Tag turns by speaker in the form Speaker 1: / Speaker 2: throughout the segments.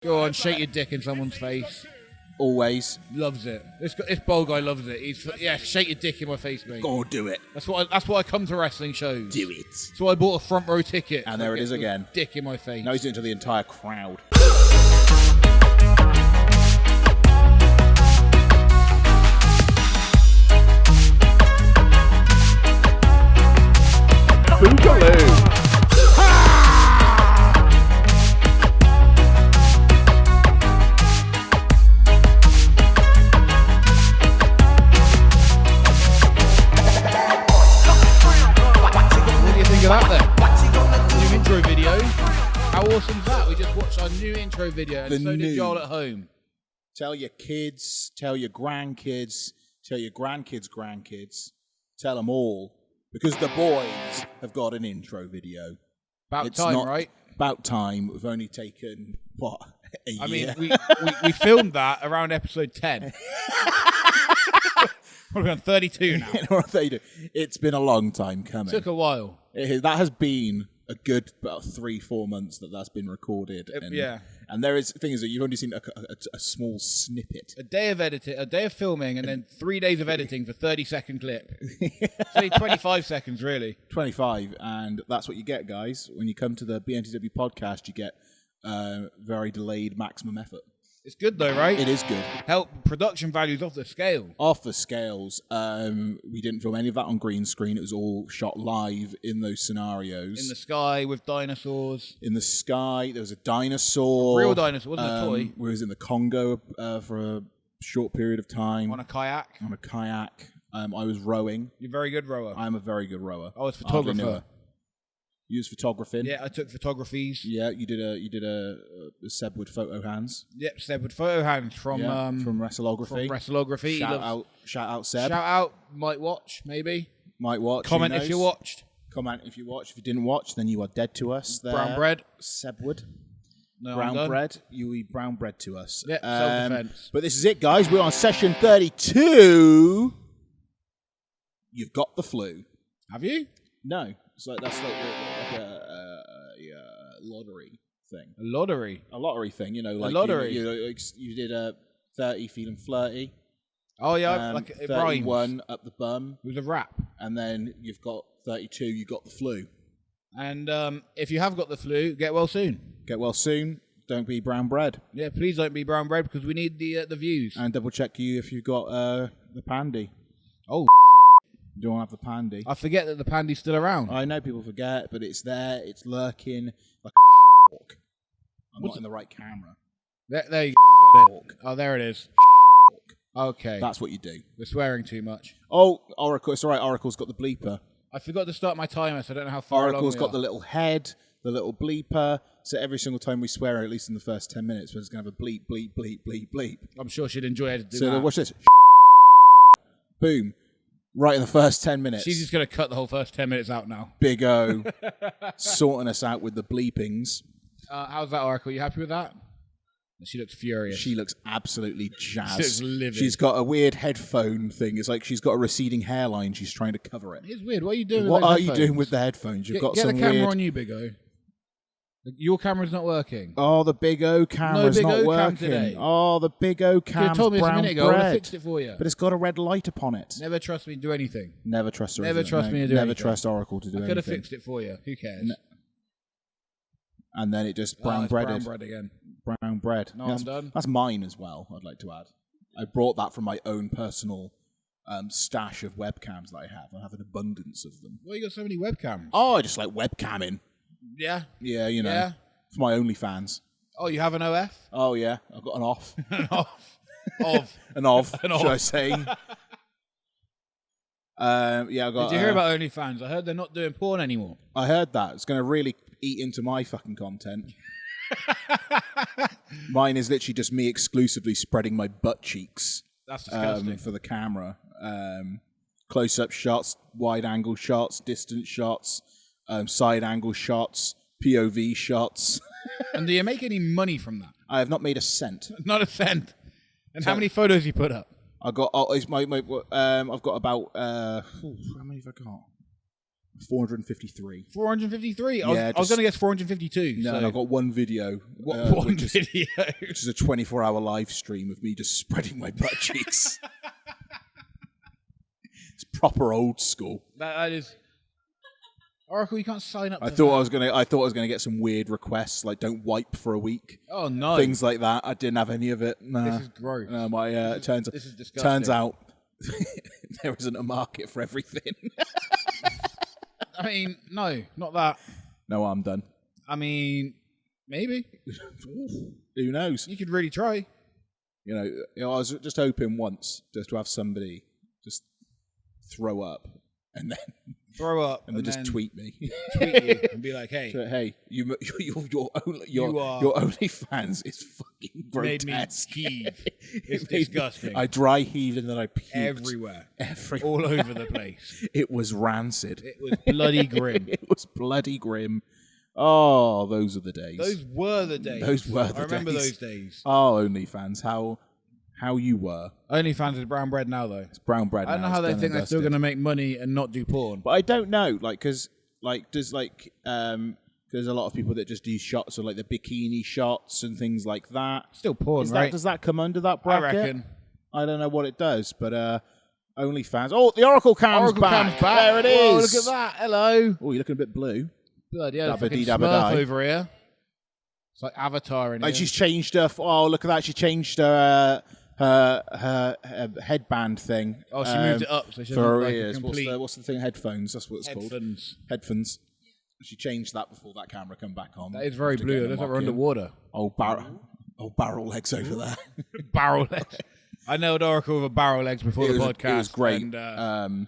Speaker 1: Go on, shake your dick in someone's face.
Speaker 2: Always.
Speaker 1: Loves it. This bald guy loves it. Shake your dick in my face, mate.
Speaker 2: Go do it.
Speaker 1: That's why I come to wrestling shows.
Speaker 2: Do it.
Speaker 1: That's why I bought a front row ticket.
Speaker 2: And there it is again.
Speaker 1: Dick in my face.
Speaker 2: Now he's doing it to the entire crowd. Boogaloo.
Speaker 1: New intro video. How awesome is that? We just watched our new intro video, and so did Joel at home.
Speaker 2: Tell your kids, tell your grandkids, tell your grandkids, tell them all, because the boys have got an intro video.
Speaker 1: About time, right?
Speaker 2: About time. We've only taken, what, a year?
Speaker 1: I mean, we filmed that around episode 10. We're on 32 now.
Speaker 2: It's been a long time coming.
Speaker 1: Took a while.
Speaker 2: That has been a good about 3-4 months that's been recorded. And the thing is that you've only seen a small snippet.
Speaker 1: A day of editing, a day of filming, and then 3 days of editing for 30-second clip. It's only 25 seconds, really.
Speaker 2: 25, and that's what you get, guys. When you come to the BNTW podcast, you get very delayed maximum effort.
Speaker 1: It's good though, right?
Speaker 2: It is good.
Speaker 1: Help production values off the scale.
Speaker 2: Off the scales. We didn't film any of that on green screen. It was all shot live in those scenarios.
Speaker 1: In the sky with dinosaurs.
Speaker 2: In the sky, there was a dinosaur.
Speaker 1: A real dinosaur, wasn't a toy.
Speaker 2: We was in the Congo for a short period of time.
Speaker 1: On a kayak.
Speaker 2: I was rowing.
Speaker 1: You're a very good rower.
Speaker 2: I'm a very good rower.
Speaker 1: I was photographer.
Speaker 2: You was photographing.
Speaker 1: Yeah, I took photographies.
Speaker 2: Yeah, you did a Sebwood photo hands.
Speaker 1: Yep, Sebwood photo hands from
Speaker 2: Wrestleography. Shout out Seb.
Speaker 1: Shout out, might watch maybe.
Speaker 2: Might watch.
Speaker 1: Comment if you watched.
Speaker 2: Comment if you watched. If you didn't watch, then you are dead to us. There.
Speaker 1: Brown bread.
Speaker 2: Sebwood.
Speaker 1: No,
Speaker 2: brown bread. You eat brown bread to us.
Speaker 1: Yep, self-defense.
Speaker 2: But this is it, guys. We're on session 32. You've got the flu.
Speaker 1: Have you?
Speaker 2: No. That's like a lottery thing.
Speaker 1: A lottery?
Speaker 2: A lottery thing, you know. Like
Speaker 1: a lottery?
Speaker 2: You did a 30 feeling flirty.
Speaker 1: Oh, yeah, like it
Speaker 2: 31
Speaker 1: rhymes.
Speaker 2: up the bum.
Speaker 1: It was a rap.
Speaker 2: And then you've got 32, you got the flu.
Speaker 1: And if you have got the flu, get well soon.
Speaker 2: Get well soon. Don't be brown bread.
Speaker 1: Yeah, please don't be brown bread because we need the views.
Speaker 2: And double check you if you've got the pandy.
Speaker 1: Oh,
Speaker 2: You don't have the pandy.
Speaker 1: I forget that the pandy's still around.
Speaker 2: I know people forget, but it's there. It's lurking like a shit hawk. I'm not in the right camera.
Speaker 1: There you go. You got it. Oh, there it is. Okay.
Speaker 2: That's what you do.
Speaker 1: We're swearing too much.
Speaker 2: Oh, Oracle. It's all right. Oracle's got the bleeper.
Speaker 1: I forgot to start my timer, so I don't know how far
Speaker 2: Oracle's
Speaker 1: along
Speaker 2: got the little head, the little bleeper. So every single time we swear, at least in the first 10 minutes, we're just going to have a bleep, bleep, bleep, bleep, bleep.
Speaker 1: I'm sure she'd enjoy it to do
Speaker 2: so
Speaker 1: that.
Speaker 2: Watch this. Boom. Right in the first 10 minutes.
Speaker 1: She's just going to cut the whole first 10 minutes out now.
Speaker 2: Big O sorting us out with the bleepings.
Speaker 1: How's that, Oracle? You happy with that? She looks furious.
Speaker 2: She looks absolutely jazzed.
Speaker 1: She looks livid.
Speaker 2: She's got a weird headphone thing. It's like she's got a receding hairline. She's trying to cover it.
Speaker 1: It's weird. What are you doing
Speaker 2: What
Speaker 1: with
Speaker 2: are
Speaker 1: those
Speaker 2: you doing with the headphones? You've got
Speaker 1: get
Speaker 2: some
Speaker 1: the camera
Speaker 2: weird...
Speaker 1: on you, Big O. Your camera's not working.
Speaker 2: Oh, the Big O camera's
Speaker 1: Big
Speaker 2: not
Speaker 1: O
Speaker 2: working.
Speaker 1: cam today.
Speaker 2: Oh, the Big O cam's
Speaker 1: You could have told me this a
Speaker 2: brown
Speaker 1: minute ago. I would have
Speaker 2: bread.
Speaker 1: fixed it for you.
Speaker 2: But it's got a red light upon it.
Speaker 1: Never trust me to do anything.
Speaker 2: Never trust her.
Speaker 1: Never trust me to do
Speaker 2: Never
Speaker 1: anything.
Speaker 2: trust Oracle to do anything.
Speaker 1: I could have fixed it for you. Who cares?
Speaker 2: And then it just brown breaded.
Speaker 1: Brown bread again.
Speaker 2: Brown bread.
Speaker 1: No, I'm done.
Speaker 2: That's mine as well, I'd like to add. I brought that from my own personal stash of webcams that I have. I have an abundance of them.
Speaker 1: Well, you got so many webcams.
Speaker 2: Oh, I just like webcamming.
Speaker 1: Yeah?
Speaker 2: Yeah, you know.
Speaker 1: Yeah.
Speaker 2: For my OnlyFans.
Speaker 1: Oh, you have an OF?
Speaker 2: Oh, yeah. I've got an off.
Speaker 1: An off. Of.
Speaker 2: An of,
Speaker 1: An
Speaker 2: should
Speaker 1: of.
Speaker 2: I say. Yeah, I got...
Speaker 1: Did you hear about OnlyFans? I heard they're not doing porn anymore.
Speaker 2: I heard that. It's going to really eat into my fucking content. Mine is literally just me exclusively spreading my butt cheeks.
Speaker 1: That's disgusting.
Speaker 2: For the camera. Close-up shots, wide-angle shots, distance shots, side-angle shots, POV shots.
Speaker 1: And do you make any money from that?
Speaker 2: I have not made a cent.
Speaker 1: Not a cent. And how many photos you put up?
Speaker 2: I've got. I've got about. How many have I got? 453.
Speaker 1: 453? I
Speaker 2: Yeah,
Speaker 1: was going to guess 452.
Speaker 2: No,
Speaker 1: so.
Speaker 2: and I've got one video.
Speaker 1: One video?
Speaker 2: Which is a 24-hour live stream of me just spreading my butt cheeks. It's proper old school.
Speaker 1: That is... Oracle, you can't sign up to
Speaker 2: I thought I was gonna get some weird requests, like don't wipe for a week.
Speaker 1: Oh, no.
Speaker 2: Things like that. I didn't have any of it. Nah.
Speaker 1: This is gross.
Speaker 2: No,
Speaker 1: This is disgusting.
Speaker 2: Turns out there isn't a market for everything.
Speaker 1: I mean, no, not that.
Speaker 2: No, I'm done.
Speaker 1: I mean, maybe.
Speaker 2: Who knows?
Speaker 1: You could really try.
Speaker 2: You know, I was just hoping once just to have somebody just throw up and then
Speaker 1: Throw up
Speaker 2: and then just tweet me.
Speaker 1: Tweet you and be like, hey.
Speaker 2: So, hey, your OnlyFans is fucking grotesque.
Speaker 1: Made me heave. It's disgusting.
Speaker 2: I dry heaved and then I puked.
Speaker 1: Everywhere.
Speaker 2: Everywhere.
Speaker 1: All over the place.
Speaker 2: It was rancid.
Speaker 1: It was bloody grim.
Speaker 2: It was bloody grim. Oh, those are the days.
Speaker 1: Those were the days. I remember those days.
Speaker 2: Oh, OnlyFans, how you were.
Speaker 1: OnlyFans is brown bread now, though.
Speaker 2: It's brown bread now.
Speaker 1: I don't know how they think they're still going to make money and not do porn.
Speaker 2: But I don't know, because there's a lot of people that just do shots of like the bikini shots and things like that.
Speaker 1: Still porn, right?
Speaker 2: Does that come under that bracket?
Speaker 1: I reckon.
Speaker 2: I don't know what it does, but OnlyFans. Oh, the Oracle cam's back. There it is.
Speaker 1: Oh, look at that. Hello.
Speaker 2: Oh, you're looking a bit blue.
Speaker 1: Bloody hell,
Speaker 2: Dabba-dee,
Speaker 1: fucking
Speaker 2: dabba-die.
Speaker 1: Smurf over here. It's like Avatar in here.
Speaker 2: And she's changed her. Oh, look at that. She changed her headband thing.
Speaker 1: Oh, she moved it up so she
Speaker 2: for her
Speaker 1: like
Speaker 2: ears.
Speaker 1: complete...
Speaker 2: What's the thing? Headphones. That's what it's called. Headphones. She changed that before that camera come back on.
Speaker 1: That is very blue. It looks like we're underwater.
Speaker 2: Barrel legs over there.
Speaker 1: Barrel legs. I nailed Oracle with a barrel legs before the podcast.
Speaker 2: It was great.
Speaker 1: And,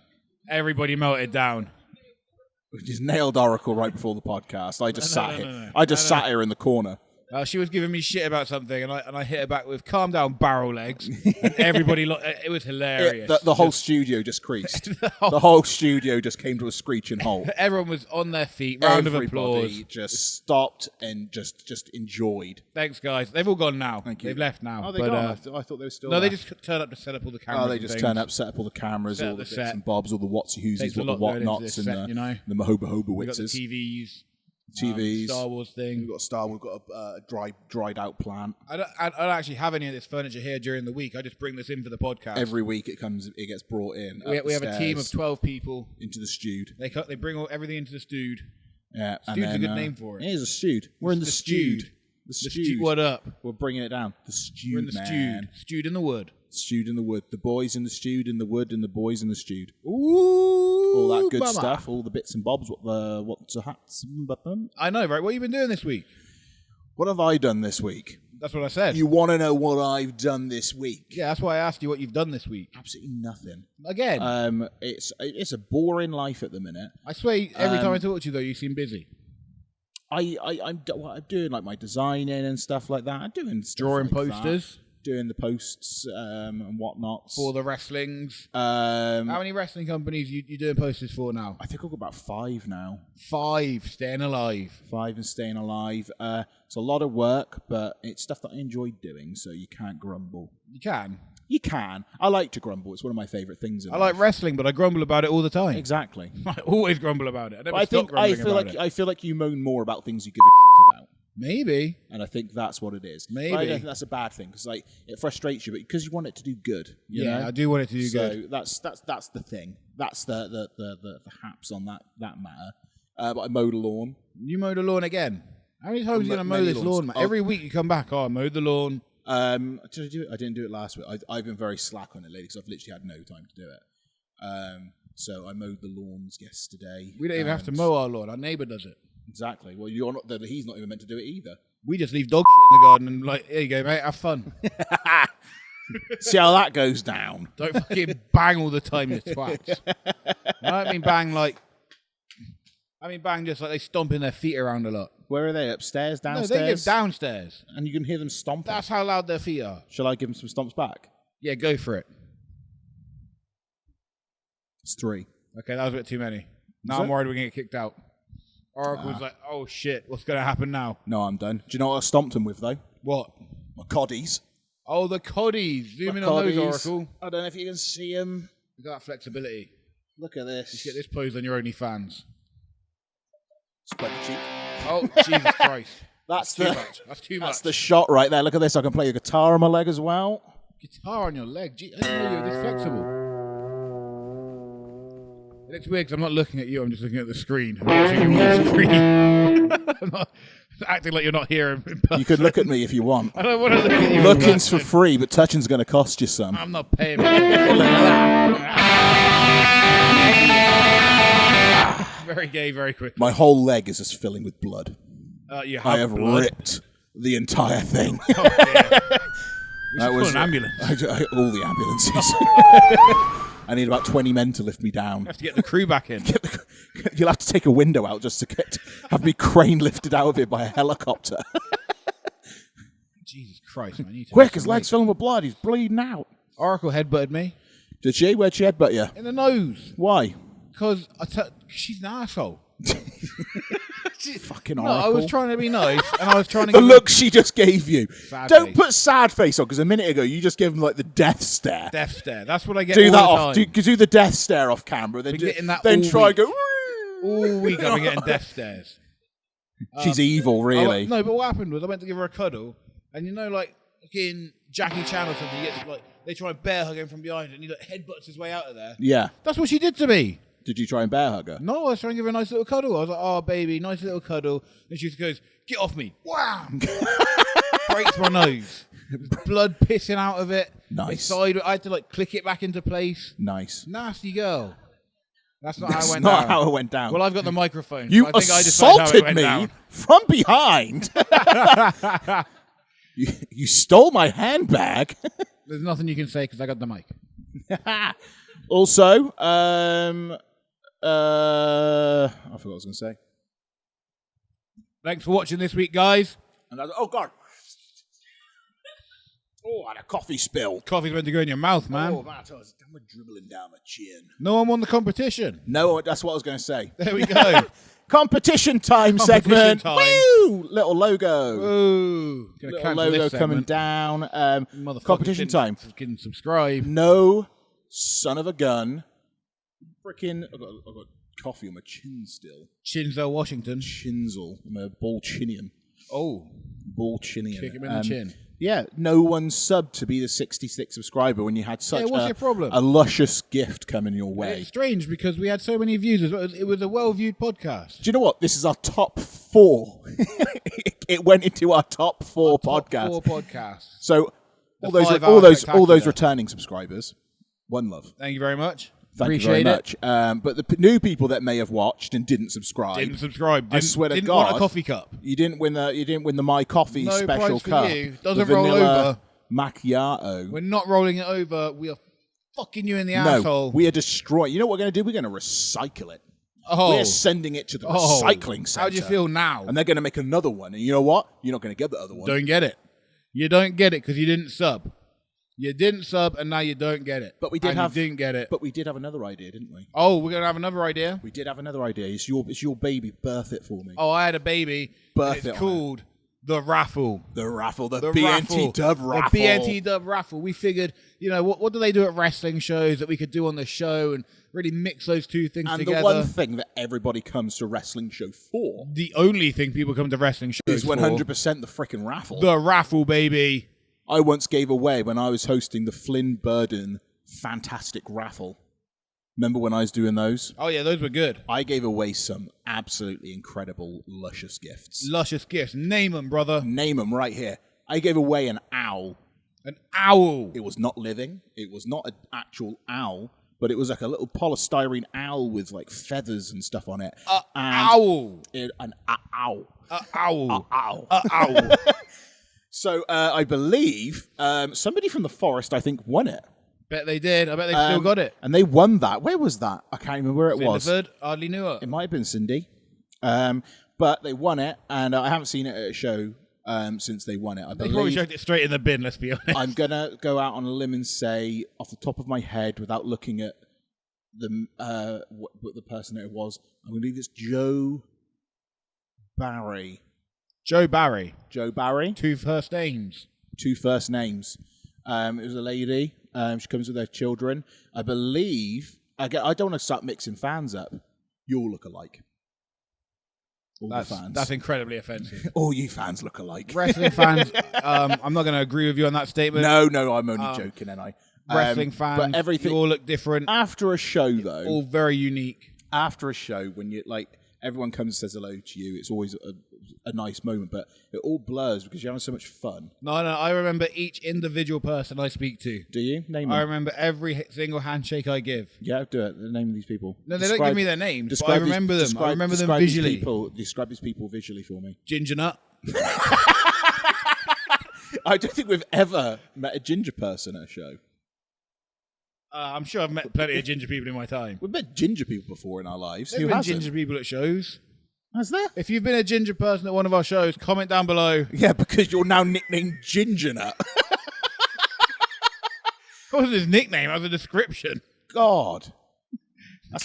Speaker 1: everybody melted down.
Speaker 2: We just nailed Oracle right before the podcast. I just sat here in the corner.
Speaker 1: She was giving me shit about something, and I hit her back with "calm down, barrel legs." And everybody, it was hilarious.
Speaker 2: The whole studio just creased. The whole studio just came to a screeching halt.
Speaker 1: Everyone was on their feet. Round of applause.
Speaker 2: Everybody just stopped and just enjoyed.
Speaker 1: Thanks, guys. They've all gone now.
Speaker 2: Thank you.
Speaker 1: They've left now.
Speaker 2: Oh, they're gone. I thought they were still.
Speaker 1: No,
Speaker 2: there.
Speaker 1: they just turned up to set up all the cameras.
Speaker 2: Oh, they just turned up, set up all the cameras, all the bits and bobs, all the whatsy-hoosies, all the whatnots, and the mahoba-hoba-witzes.
Speaker 1: We got the
Speaker 2: TVs,
Speaker 1: Star Wars thing.
Speaker 2: We've got Star Wars. We've got a dried out plant.
Speaker 1: I don't actually have any of this furniture here during the week. I just bring this in for the podcast.
Speaker 2: Every week it gets brought in.
Speaker 1: We have a team of 12 people
Speaker 2: into the stewed.
Speaker 1: They bring everything into the stewed.
Speaker 2: Yeah,
Speaker 1: Stewed's a good name for it.
Speaker 2: It is a stewed. We're in the stewed.
Speaker 1: The stewed. What up?
Speaker 2: We're bringing it down. The stewed.
Speaker 1: We're in the stewed. Stewed in the wood.
Speaker 2: Stewed in the wood. The boys in the stewed in the wood, and the boys in the stewed.
Speaker 1: Ooh,
Speaker 2: all that good stuff, all the bits and bobs. What's the hats?
Speaker 1: I know, right? What have you been doing this week?
Speaker 2: What have I done this week?
Speaker 1: That's what I said.
Speaker 2: You want to know what I've done this week?
Speaker 1: Yeah, that's why I asked you what you've done this week.
Speaker 2: Absolutely nothing.
Speaker 1: Again?
Speaker 2: It's a boring life at the minute.
Speaker 1: I swear, every time I talk to you, though, you seem busy.
Speaker 2: I'm doing like my designing and stuff like that. I'm doing stuff
Speaker 1: drawing
Speaker 2: like
Speaker 1: posters.
Speaker 2: Doing the posts and whatnot.
Speaker 1: For the wrestlings. How many wrestling companies you doing posters for now?
Speaker 2: I think I've got about 5 now.
Speaker 1: 5, staying alive.
Speaker 2: 5 and staying alive. It's a lot of work, but it's stuff that I enjoy doing, so you can't grumble.
Speaker 1: You can?
Speaker 2: You can. I like to grumble. It's one of my favourite things in life.
Speaker 1: like wrestling, but I grumble about it all the time.
Speaker 2: Exactly.
Speaker 1: I always grumble about it. I
Speaker 2: feel like you moan more about things you give a shit about.
Speaker 1: Maybe.
Speaker 2: And I think that's what it is.
Speaker 1: Maybe.
Speaker 2: I don't think that's a bad thing, because like it frustrates you, but because you want it to do good. You know?
Speaker 1: I do want it to do good.
Speaker 2: So that's the thing. That's the haps on that matter. But I mowed a lawn.
Speaker 1: You mowed a lawn again? How many times are you going to mow this lawn, man? Every week you come back, I mowed the lawn.
Speaker 2: Did I do it? I didn't do it last week. I've been very slack on it lately because I've literally had no time to do it. So I mowed the lawns yesterday.
Speaker 1: We don't even have to mow our lawn. Our neighbour does it.
Speaker 2: Exactly. Well, he's not even meant to do it either.
Speaker 1: We just leave dog shit in the garden and like, here you go, mate, have fun.
Speaker 2: See how that goes down.
Speaker 1: Don't fucking bang all the time, you twats. I don't mean bang like... I mean bang just like they stomping their feet around a lot.
Speaker 2: Where are they? Upstairs? Downstairs?
Speaker 1: No, they live downstairs.
Speaker 2: And you can hear them stomping.
Speaker 1: That's how loud their feet are.
Speaker 2: Shall I give them some stomps back?
Speaker 1: Yeah, go for it.
Speaker 2: It's 3.
Speaker 1: Okay, that was a bit too many. Now I'm worried we're going to get kicked out. Oracle was like, oh shit, what's going to happen now?
Speaker 2: No, I'm done. Do you know what I stomped them with, though?
Speaker 1: What?
Speaker 2: My coddies.
Speaker 1: Oh, the coddies. Zoom in on those, Oracle.
Speaker 2: I don't know if you can see them.
Speaker 1: Look at that flexibility.
Speaker 2: Look at this.
Speaker 1: You get this pose on your OnlyFans.
Speaker 2: Spread the cheek.
Speaker 1: Oh, Jesus Christ.
Speaker 2: That's
Speaker 1: too much. That's too much.
Speaker 2: That's the shot right there. Look at this. I can play a guitar on my leg as well.
Speaker 1: Guitar on your leg. Gee, I didn't know you were this flexible. It looks weird because I'm not looking at you. I'm just looking at the screen. I'm watching you on the screen. I'm not acting like you're not here in person.
Speaker 2: You could look at me if you want.
Speaker 1: I don't want to look at you.
Speaker 2: Looking's for free, but touching's going to cost you some.
Speaker 1: I'm not paying for it. Very gay, very quick.
Speaker 2: My whole leg is just filling with blood.
Speaker 1: You
Speaker 2: I have
Speaker 1: blood.
Speaker 2: ripped the entire thing.
Speaker 1: Oh, yeah. We should call an ambulance.
Speaker 2: All the ambulances. I need about 20 men to lift me down.
Speaker 1: You have to get the crew back in.
Speaker 2: You'll have to take a window out just to have me crane lifted out of it by a helicopter.
Speaker 1: Jesus Christ, man.
Speaker 2: Quick, his leg's filling with blood. He's bleeding out.
Speaker 1: Oracle headbutted me.
Speaker 2: Did she? Where'd she headbutt you?
Speaker 1: In the nose.
Speaker 2: Why?
Speaker 1: Because she's an asshole.
Speaker 2: Fucking
Speaker 1: No,
Speaker 2: Oracle.
Speaker 1: I was trying to be nice, and I was trying to
Speaker 2: The
Speaker 1: give
Speaker 2: look she just gave you. Don't
Speaker 1: face.
Speaker 2: put sad face on, because a minute ago you just gave him like the death stare.
Speaker 1: Death stare. That's what I get
Speaker 2: Do
Speaker 1: all
Speaker 2: that
Speaker 1: the
Speaker 2: off.
Speaker 1: time.
Speaker 2: Do the death stare off camera. Then,
Speaker 1: Been getting that
Speaker 2: then
Speaker 1: all
Speaker 2: try
Speaker 1: week.
Speaker 2: and go.
Speaker 1: All week I've been getting death stares.
Speaker 2: She's evil, really.
Speaker 1: No, but what happened was I went to give her a cuddle, and you know, like in Jackie Chan or something, he gets, like, they try and bear hug him from behind, and he like headbutts his way out of there.
Speaker 2: Yeah.
Speaker 1: That's what she did to me.
Speaker 2: Did you try and bear hug her?
Speaker 1: No, I was trying to give her a nice little cuddle. I was like, "Oh, baby, nice little cuddle," and she just goes, "Get off me!" Wham! Breaks my nose. Blood pissing out of it.
Speaker 2: Nice.
Speaker 1: I had to like click it back into place.
Speaker 2: Nice.
Speaker 1: Nasty girl. That's not how
Speaker 2: That's
Speaker 1: it went
Speaker 2: not
Speaker 1: down.
Speaker 2: how it went down.
Speaker 1: Well, I've got the microphone.
Speaker 2: You
Speaker 1: so I think I decided how it
Speaker 2: assaulted
Speaker 1: went
Speaker 2: me
Speaker 1: down.
Speaker 2: from behind. You stole my handbag.
Speaker 1: There's nothing you can say because I got the mic.
Speaker 2: Also, I forgot what I was going to say.
Speaker 1: Thanks for watching this week, guys.
Speaker 2: And oh, God. Oh, I had a coffee spill.
Speaker 1: Coffee's meant to go in your mouth, man.
Speaker 2: Oh, man, I was dribbling down my chin.
Speaker 1: No one won the competition.
Speaker 2: No, that's what I was going to say.
Speaker 1: There we go.
Speaker 2: Competition time segment.
Speaker 1: Time.
Speaker 2: Woo! Little logo.
Speaker 1: Ooh. Gonna
Speaker 2: Little
Speaker 1: cancel
Speaker 2: logo
Speaker 1: this
Speaker 2: coming
Speaker 1: segment.
Speaker 2: down.
Speaker 1: Motherfuckers
Speaker 2: Competition
Speaker 1: didn't
Speaker 2: time.
Speaker 1: fucking subscribe.
Speaker 2: No son of a gun. Freaking, I've got coffee on my chin still.
Speaker 1: Chinzel Washington.
Speaker 2: Chinzel. I'm a ball-chinian.
Speaker 1: Oh.
Speaker 2: Ball-chinian.
Speaker 1: Kick him in the chin.
Speaker 2: Yeah, no one subbed to be the 66 subscriber when you had such
Speaker 1: what's your problem?
Speaker 2: a luscious gift coming your way.
Speaker 1: It's strange because we had so many views. It was a well-viewed podcast.
Speaker 2: Do you know what? This is our top 4. It went into our top 4 podcasts.
Speaker 1: 4 podcasts.
Speaker 2: So
Speaker 1: The
Speaker 2: all those
Speaker 1: 5 hour
Speaker 2: all those
Speaker 1: spectacular.
Speaker 2: returning subscribers, one love.
Speaker 1: Thank you very much.
Speaker 2: Thank
Speaker 1: Appreciate
Speaker 2: you very
Speaker 1: it.
Speaker 2: much. But the new people that may have watched and didn't subscribe,
Speaker 1: Didn't subscribe.
Speaker 2: I swear to
Speaker 1: didn't
Speaker 2: God,
Speaker 1: want a coffee cup.
Speaker 2: you didn't win the My Coffee
Speaker 1: No
Speaker 2: special
Speaker 1: prize for
Speaker 2: cup.
Speaker 1: you.
Speaker 2: The
Speaker 1: Doesn't roll
Speaker 2: vanilla
Speaker 1: over.
Speaker 2: macchiato.
Speaker 1: We're not rolling it over. We are fucking you in the
Speaker 2: No,
Speaker 1: asshole.
Speaker 2: we are destroying. You know what we're going to do? We're going to recycle it.
Speaker 1: Oh.
Speaker 2: We're sending it to the recycling centre.
Speaker 1: How do you feel now?
Speaker 2: And they're going to make another one. And you know what? You're not going to get the other one.
Speaker 1: Don't get it. You don't get it because you didn't sub. You didn't sub, and now you don't get it.
Speaker 2: But we did
Speaker 1: and
Speaker 2: have.
Speaker 1: You didn't get it.
Speaker 2: But we did have another idea, didn't we?
Speaker 1: Oh, we're gonna have another idea.
Speaker 2: We did have another idea. It's your baby. Birth it for me.
Speaker 1: Oh, I had a baby.
Speaker 2: Birth
Speaker 1: and
Speaker 2: it
Speaker 1: it's
Speaker 2: on
Speaker 1: called the raffle.
Speaker 2: The raffle. The
Speaker 1: The
Speaker 2: BNTW raffle.
Speaker 1: The BNTW raffle. We figured, what do they do at wrestling shows that we could do on the show and really mix those two things
Speaker 2: And
Speaker 1: together?
Speaker 2: the one thing that everybody comes to wrestling show for
Speaker 1: The only thing people come to wrestling shows
Speaker 2: is
Speaker 1: for.
Speaker 2: 100% the freaking raffle.
Speaker 1: The raffle, baby.
Speaker 2: I once gave away when I was hosting the Flynn Burden Fantastic Raffle. Remember when I was doing those?
Speaker 1: Oh, yeah, those were good.
Speaker 2: I gave away some absolutely incredible, luscious gifts.
Speaker 1: Luscious gifts. Name them, brother.
Speaker 2: Name them right here. I gave away an owl.
Speaker 1: An owl.
Speaker 2: It was not living. It was not an actual owl, but it was like a little polystyrene owl with like feathers and stuff on it.
Speaker 1: Owl.
Speaker 2: Owl.
Speaker 1: Owl.
Speaker 2: Owl.
Speaker 1: Owl.
Speaker 2: So I believe somebody from the forest, I think, won it.
Speaker 1: Bet they did. I bet they still got it.
Speaker 2: And they won that. Where was that? I can't remember where it was.
Speaker 1: Cinderford, hardly knew it.
Speaker 2: It might have been Cindy. But they won it, and I haven't seen it at a show since they won it. I
Speaker 1: They probably
Speaker 2: believe
Speaker 1: chucked it straight in the bin, let's be honest.
Speaker 2: I'm going to go out on a limb and say, off the top of my head, without looking at what the person it was, I'm going to believe it's Joe Barry.
Speaker 1: Joe Barry.
Speaker 2: Joe Barry.
Speaker 1: 2 first names.
Speaker 2: 2 first names. It was a lady. She comes with her children. I believe. I don't want to start mixing fans up. You all look alike. All the fans.
Speaker 1: That's incredibly offensive.
Speaker 2: All you fans look alike.
Speaker 1: Wrestling fans, I'm not going to agree with you on that statement.
Speaker 2: No, I'm only joking, and I.
Speaker 1: Wrestling fans,
Speaker 2: but everything,
Speaker 1: you all look different.
Speaker 2: After a show, though.
Speaker 1: All very unique.
Speaker 2: After a show, when you everyone comes and says hello to you, it's always a nice moment, but it all blurs because you're having so much fun.
Speaker 1: No, I remember each individual person I speak to.
Speaker 2: Do you? Name them.
Speaker 1: I remember every single handshake I give.
Speaker 2: Yeah, do it. The name of these people.
Speaker 1: No, they don't give me their names, but I remember them. I remember them visually.
Speaker 2: Describe these people visually for me.
Speaker 1: Ginger Nut.
Speaker 2: I don't think we've ever met a ginger person at a show.
Speaker 1: I'm sure I've met plenty of ginger people in my time.
Speaker 2: We've met ginger people before in our lives.
Speaker 1: There's been ginger people at shows.
Speaker 2: Has there?
Speaker 1: If you've been a ginger person at one of our shows, comment down below.
Speaker 2: Yeah, because you're now nicknamed Ginger Nut.
Speaker 1: What was his nickname? That was a description.
Speaker 2: God. That's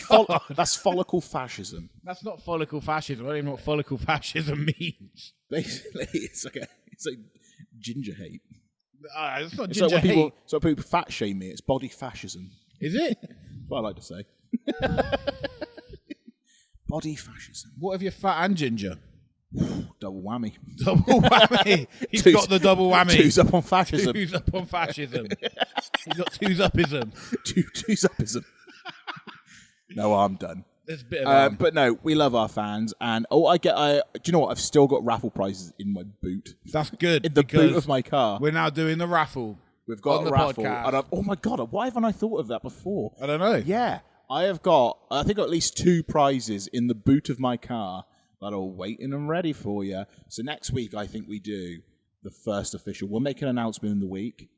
Speaker 2: follicle fascism.
Speaker 1: That's not follicle fascism. I don't even know what follicle fascism means.
Speaker 2: Basically, it's like ginger hate.
Speaker 1: It's not
Speaker 2: It's
Speaker 1: ginger
Speaker 2: like when
Speaker 1: hate.
Speaker 2: people fat shame me. It's body fascism.
Speaker 1: Is it?
Speaker 2: That's what I like to say. Body fascism.
Speaker 1: What if you're fat and ginger?
Speaker 2: Double whammy.
Speaker 1: Double whammy. He's got the double whammy.
Speaker 2: Two's up on fascism.
Speaker 1: Two's up on fascism. He's got two's upism.
Speaker 2: Two's upism. No, I'm done.
Speaker 1: There's a bit of
Speaker 2: but no, we love our fans, and do you know what? I've still got raffle prizes in my boot.
Speaker 1: That's good.
Speaker 2: In the boot of my car.
Speaker 1: We're now doing the raffle.
Speaker 2: We've got
Speaker 1: on
Speaker 2: a
Speaker 1: the
Speaker 2: raffle.
Speaker 1: podcast.
Speaker 2: And oh my God, why haven't I thought of that before?
Speaker 1: I don't know.
Speaker 2: Yeah, I have got, I think, at least 2 prizes in the boot of my car that are waiting and ready for you. So next week, I think we do the first official. We'll make an announcement in the week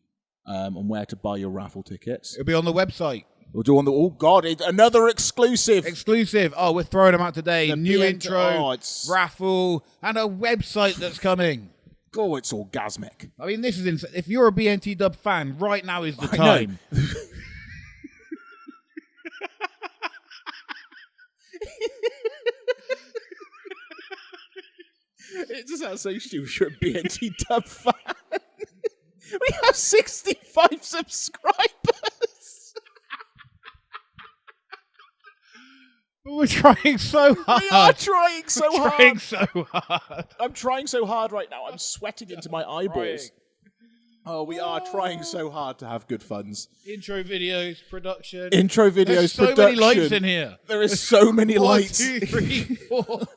Speaker 2: on where to buy your raffle tickets.
Speaker 1: It'll be on the website.
Speaker 2: We'll do oh God, it's another exclusive.
Speaker 1: Exclusive. Oh, we're throwing them out today.
Speaker 2: The
Speaker 1: New intro,
Speaker 2: raffle,
Speaker 1: and a website that's coming.
Speaker 2: Oh, it's orgasmic.
Speaker 1: I mean, this is if you're a BNTW fan, right now is the time.
Speaker 2: It just sounds so stupid. You're a BNTW fan. We have 65 subscribers.
Speaker 1: We're trying so hard.
Speaker 2: We are trying so hard.
Speaker 1: Trying so hard.
Speaker 2: I'm trying so hard right now. I'm sweating into my eyeballs. Oh, we are trying so hard to have good funds.
Speaker 1: Intro videos, production.
Speaker 2: Intro videos,
Speaker 1: There's so
Speaker 2: production.
Speaker 1: many lights in here.
Speaker 2: There is so many
Speaker 1: 1,
Speaker 2: lights.
Speaker 1: 2, 3, 4,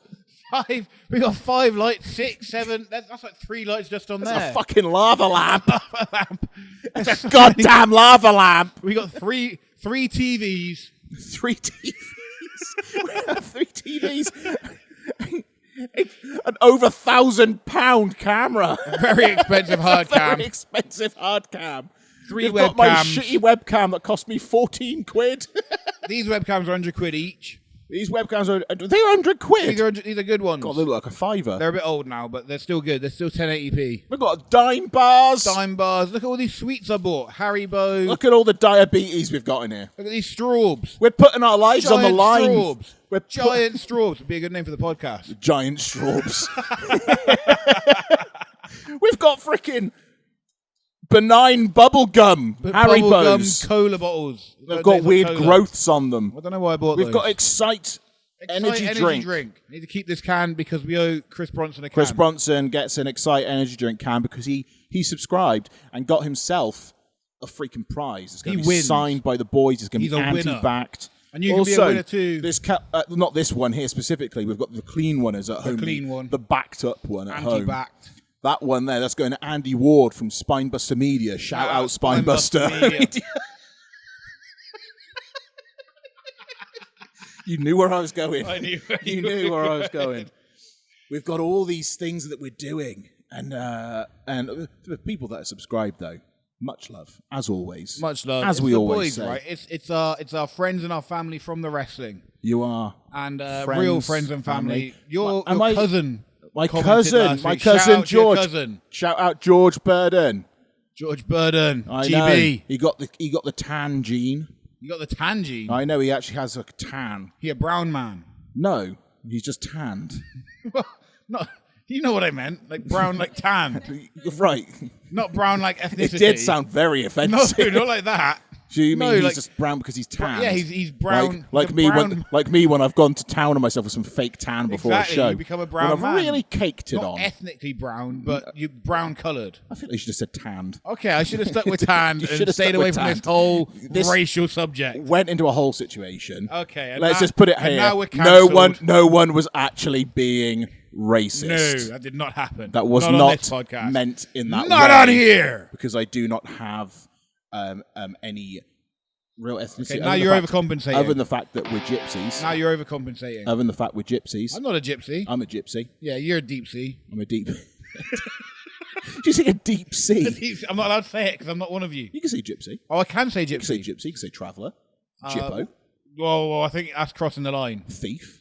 Speaker 1: 5. We got 5 lights, 6, 7. That's like 3 lights just on there.
Speaker 2: It's a fucking lava lamp.
Speaker 1: Lava lamp.
Speaker 2: It's a goddamn lava lamp.
Speaker 1: We got 3 TVs.
Speaker 2: 3 TVs. We have 3 TVs. An over £1,000 camera.
Speaker 1: Very expensive hard cam.
Speaker 2: Very expensive hard cam.
Speaker 1: 3
Speaker 2: You've
Speaker 1: webcams.
Speaker 2: got my shitty webcam that cost me 14 quid.
Speaker 1: These webcams are £100 each.
Speaker 2: These webcams are they're 100 quid.
Speaker 1: These are good ones.
Speaker 2: God, they look like a fiver.
Speaker 1: They're a bit old now, but they're still good. They're still 1080p.
Speaker 2: We've got dime bars.
Speaker 1: Dime bars. Look at all these sweets I bought. Haribo.
Speaker 2: Look at all the diabetes we've got in here.
Speaker 1: Look at these straws.
Speaker 2: We're putting our lives on the line.
Speaker 1: Straws. Giant straws would be a good name for the podcast.
Speaker 2: Giant straws. We've got freaking benign bubble gum. Haribos.
Speaker 1: Cola bottles.
Speaker 2: They've got weird growths on them.
Speaker 1: I don't know why I bought those.
Speaker 2: We've got Excite energy drink.
Speaker 1: Need to keep this can because we owe Chris Bronson a can.
Speaker 2: Chris Bronson gets an Excite energy drink can because he subscribed and got himself a freaking prize. It's going to be signed by the boys. It's going to be anti-backed.
Speaker 1: And you can be a winner too.
Speaker 2: This not this one here specifically. We've got the clean one at home.
Speaker 1: The clean one.
Speaker 2: The backed up one at home.
Speaker 1: Anti-backed.
Speaker 2: That one there, that's going to Andy Ward from Spinebuster Media. Shout out Spinebuster. You knew where I was going.
Speaker 1: I knew.
Speaker 2: You knew where I was going. We've got all these things that we're doing. And the people that are subscribed, though, much love, as always.
Speaker 1: Much love.
Speaker 2: As we always say.
Speaker 1: Right? It's our friends and our family from the wrestling.
Speaker 2: You are.
Speaker 1: And real friends and family. Your cousin.
Speaker 2: My cousin George. Shout out George Burden.
Speaker 1: George Burden.
Speaker 2: I
Speaker 1: GB.
Speaker 2: know. He got the tan gene.
Speaker 1: You got the tan gene?
Speaker 2: I know, he actually has a tan.
Speaker 1: He a brown man?
Speaker 2: No, he's just tanned.
Speaker 1: No, you know what I meant. Like brown, like tan.
Speaker 2: You're right.
Speaker 1: Not brown like ethnicity.
Speaker 2: It did sound very offensive.
Speaker 1: No, not like that.
Speaker 2: Do you mean
Speaker 1: No,
Speaker 2: he's
Speaker 1: like-
Speaker 2: just brown because he's tan?
Speaker 1: Yeah, he's brown.
Speaker 2: Like
Speaker 1: the
Speaker 2: me
Speaker 1: brown,
Speaker 2: when I've gone to town on myself with some fake tan before
Speaker 1: Exactly,
Speaker 2: a show.
Speaker 1: you become a brown
Speaker 2: when I've
Speaker 1: man.
Speaker 2: really caked it
Speaker 1: not
Speaker 2: on.
Speaker 1: ethnically brown, but you brown coloured.
Speaker 2: I think they should have said tanned.
Speaker 1: Okay, I should have stuck with tan
Speaker 2: You should
Speaker 1: and
Speaker 2: have
Speaker 1: stayed
Speaker 2: stuck
Speaker 1: away
Speaker 2: with
Speaker 1: from this
Speaker 2: tanned.
Speaker 1: whole
Speaker 2: This-
Speaker 1: racial subject.
Speaker 2: Went into a whole situation.
Speaker 1: Okay, and
Speaker 2: Let's
Speaker 1: now-
Speaker 2: just put it
Speaker 1: and
Speaker 2: here.
Speaker 1: now we're
Speaker 2: No
Speaker 1: cancelled.
Speaker 2: one was actually being racist.
Speaker 1: No, that did not happen.
Speaker 2: That was
Speaker 1: not on
Speaker 2: not
Speaker 1: this podcast.
Speaker 2: meant in that way.
Speaker 1: Not on here.
Speaker 2: Because I do not have any real ethnicity.
Speaker 1: Okay, now you're overcompensating.
Speaker 2: Other than the fact that we're gypsies.
Speaker 1: Now you're overcompensating.
Speaker 2: Other than the fact we're gypsies.
Speaker 1: I'm not a gypsy.
Speaker 2: I'm a gypsy.
Speaker 1: Yeah, you're a deep sea.
Speaker 2: I'm a deep... Do you say a deep sea?
Speaker 1: I'm not allowed to say it because I'm not one of you.
Speaker 2: You can say gypsy.
Speaker 1: Oh, I can say
Speaker 2: You can say
Speaker 1: gypsy.
Speaker 2: gypsy. You can say traveller. Gyppo.
Speaker 1: Well, I think that's crossing the line.
Speaker 2: Thief.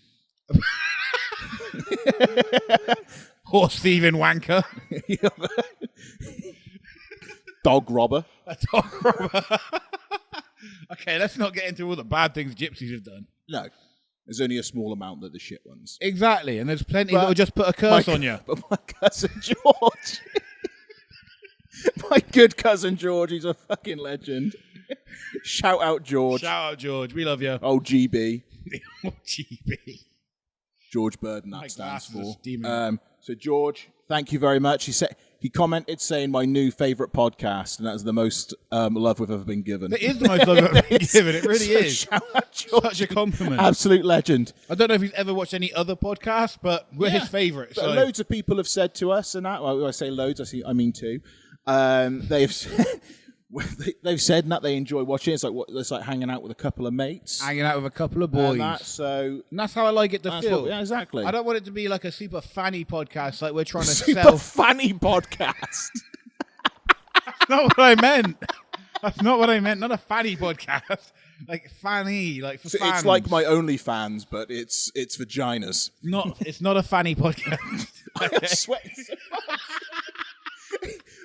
Speaker 1: Horse thieving wanker.
Speaker 2: Dog robber.
Speaker 1: A dog robber. Okay, let's not get into all the bad things gypsies have done.
Speaker 2: No. There's only a small amount that the shit ones.
Speaker 1: Exactly, and there's plenty
Speaker 2: But
Speaker 1: that will just put a curse on you.
Speaker 2: But my cousin George. My good cousin George, he's a fucking legend. Shout out George.
Speaker 1: Shout out George, we love you.
Speaker 2: Oh, GB.
Speaker 1: Oh, GB.
Speaker 2: George Burden,
Speaker 1: My
Speaker 2: that stands
Speaker 1: glasses are
Speaker 2: for.
Speaker 1: steaming.
Speaker 2: So George, thank you very much. He commented saying my new favourite podcast, and that's the most love we've ever been given.
Speaker 1: It is the most love I've ever been given. It really
Speaker 2: So
Speaker 1: is.
Speaker 2: Shout out George.
Speaker 1: Such a compliment.
Speaker 2: Absolute legend.
Speaker 1: I don't know if he's ever watched any other podcasts, but we're his favourite.
Speaker 2: But
Speaker 1: So.
Speaker 2: loads of people have said to us, and that, well, when I say loads, I mean two. They've said that they enjoy watching. It's like hanging out with a couple of mates.
Speaker 1: Hanging out with a couple of boys.
Speaker 2: And
Speaker 1: that's how I like it to feel.
Speaker 2: Yeah, exactly.
Speaker 1: I don't want it to be like a super fanny podcast, like we're trying to
Speaker 2: Super
Speaker 1: sell.
Speaker 2: funny podcast.
Speaker 1: That's not what I meant. That's not what I meant. Not a fanny podcast. Like fanny, like for fans.
Speaker 2: It's like my OnlyFans, but it's vaginas.
Speaker 1: It's not a fanny podcast.
Speaker 2: I'm sweating.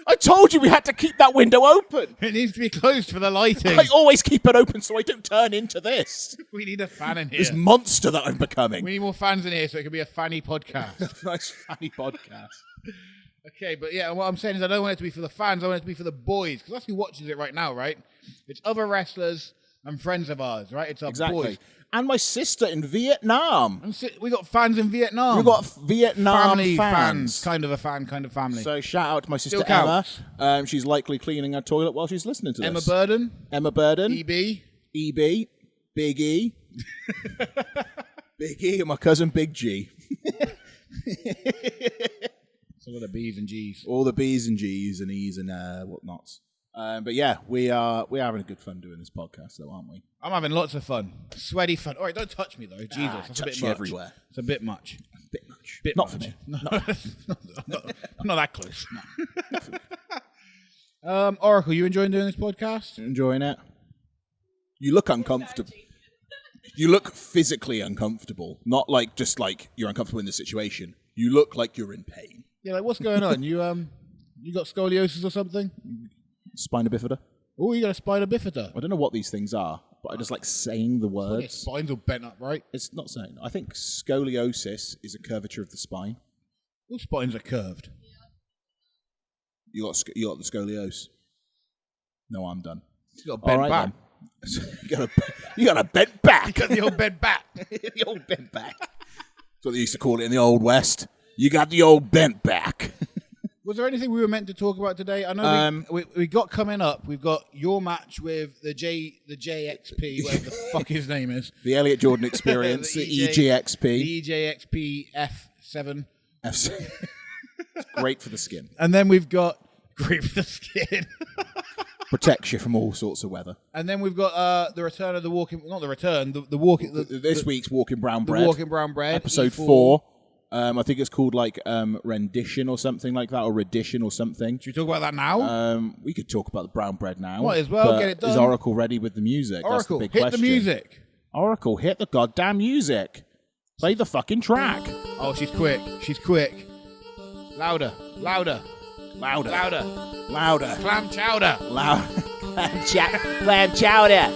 Speaker 2: I told you we had to keep that window open.
Speaker 1: It needs to be closed for the lighting.
Speaker 2: I always keep it open so I don't turn into this.
Speaker 1: We need a fan in here.
Speaker 2: This monster that I'm becoming.
Speaker 1: We need more fans in here so it can be a fanny podcast.
Speaker 2: Nice funny podcast.
Speaker 1: Okay, but yeah, what I'm saying is I don't want it to be for the fans. I want it to be for the boys because that's who watches it right now, right? It's other wrestlers and friends of ours, right? It's our boys.
Speaker 2: And my sister in Vietnam.
Speaker 1: And we got fans in Vietnam.
Speaker 2: We've got Vietnam
Speaker 1: family
Speaker 2: fans.
Speaker 1: Kind of a fan, kind of family.
Speaker 2: So shout out to my sister
Speaker 1: Still
Speaker 2: Emma.
Speaker 1: counts.
Speaker 2: She's likely cleaning her toilet while she's listening to
Speaker 1: Emma
Speaker 2: this.
Speaker 1: Burden,
Speaker 2: Emma Burden.
Speaker 1: EB,
Speaker 2: Big E. Big E and my cousin Big G.
Speaker 1: So what are B's and G's?
Speaker 2: All the B's and G's and E's and whatnots. But yeah, we're having a good fun doing this podcast, though, aren't we?
Speaker 1: I'm having lots of fun. Sweaty fun. All right, don't touch me, though. Jesus, that's a bit
Speaker 2: touch you
Speaker 1: much.
Speaker 2: everywhere.
Speaker 1: It's a bit much.
Speaker 2: Bit much.
Speaker 1: Bit
Speaker 2: Not
Speaker 1: much.
Speaker 2: for me.
Speaker 1: No, not that close. Oracle, you enjoying doing this podcast?
Speaker 2: Enjoying it? You look uncomfortable. You look physically uncomfortable. Not like just like you're uncomfortable in the situation. You look like you're in pain.
Speaker 1: Yeah, like what's going on? You got scoliosis or something?
Speaker 2: Spina bifida.
Speaker 1: Oh, you got a spina bifida.
Speaker 2: I don't know what these things are, but I just like saying the
Speaker 1: Your
Speaker 2: words.
Speaker 1: spine's all bent up, right?
Speaker 2: It's not saying. I think scoliosis is a curvature of the spine.
Speaker 1: All spines are curved.
Speaker 2: You got the scoliose. No, I'm done.
Speaker 1: You got a bent
Speaker 2: All right,
Speaker 1: back.
Speaker 2: then. you got a bent back.
Speaker 1: You got the old bent back.
Speaker 2: The old bent back. That's what they used to call it in the old West. You got the old bent back.
Speaker 1: Was there anything we were meant to talk about today? I know we got coming up. We've got your match with the JXP, whatever the fuck his name is.
Speaker 2: The Elliot Jordan Experience, the EJXP.
Speaker 1: The EJXP F7.
Speaker 2: It's great for the skin.
Speaker 1: And then we've got great for the skin.
Speaker 2: Protects you from all sorts of weather.
Speaker 1: And then we've got the return of the walking, not the return, the walking.
Speaker 2: This week's Walking Brown
Speaker 1: the
Speaker 2: Bread.
Speaker 1: Walking Brown Bread.
Speaker 2: Episode
Speaker 1: E4.
Speaker 2: 4. I think it's called like rendition or something like that, or redition or something.
Speaker 1: Should we talk about that now?
Speaker 2: We could talk about the brown bread now.
Speaker 1: Might as well,
Speaker 2: but
Speaker 1: get it done.
Speaker 2: Is Oracle ready with the music?
Speaker 1: Oracle,
Speaker 2: That's the big
Speaker 1: hit
Speaker 2: question.
Speaker 1: the music.
Speaker 2: Oracle, hit the goddamn music. Play the fucking track.
Speaker 1: Oh, she's quick. She's quick. Louder. Louder.
Speaker 2: Louder.
Speaker 1: Louder.
Speaker 2: Louder.
Speaker 1: Clam chowder.
Speaker 2: Loud. Clam chowder.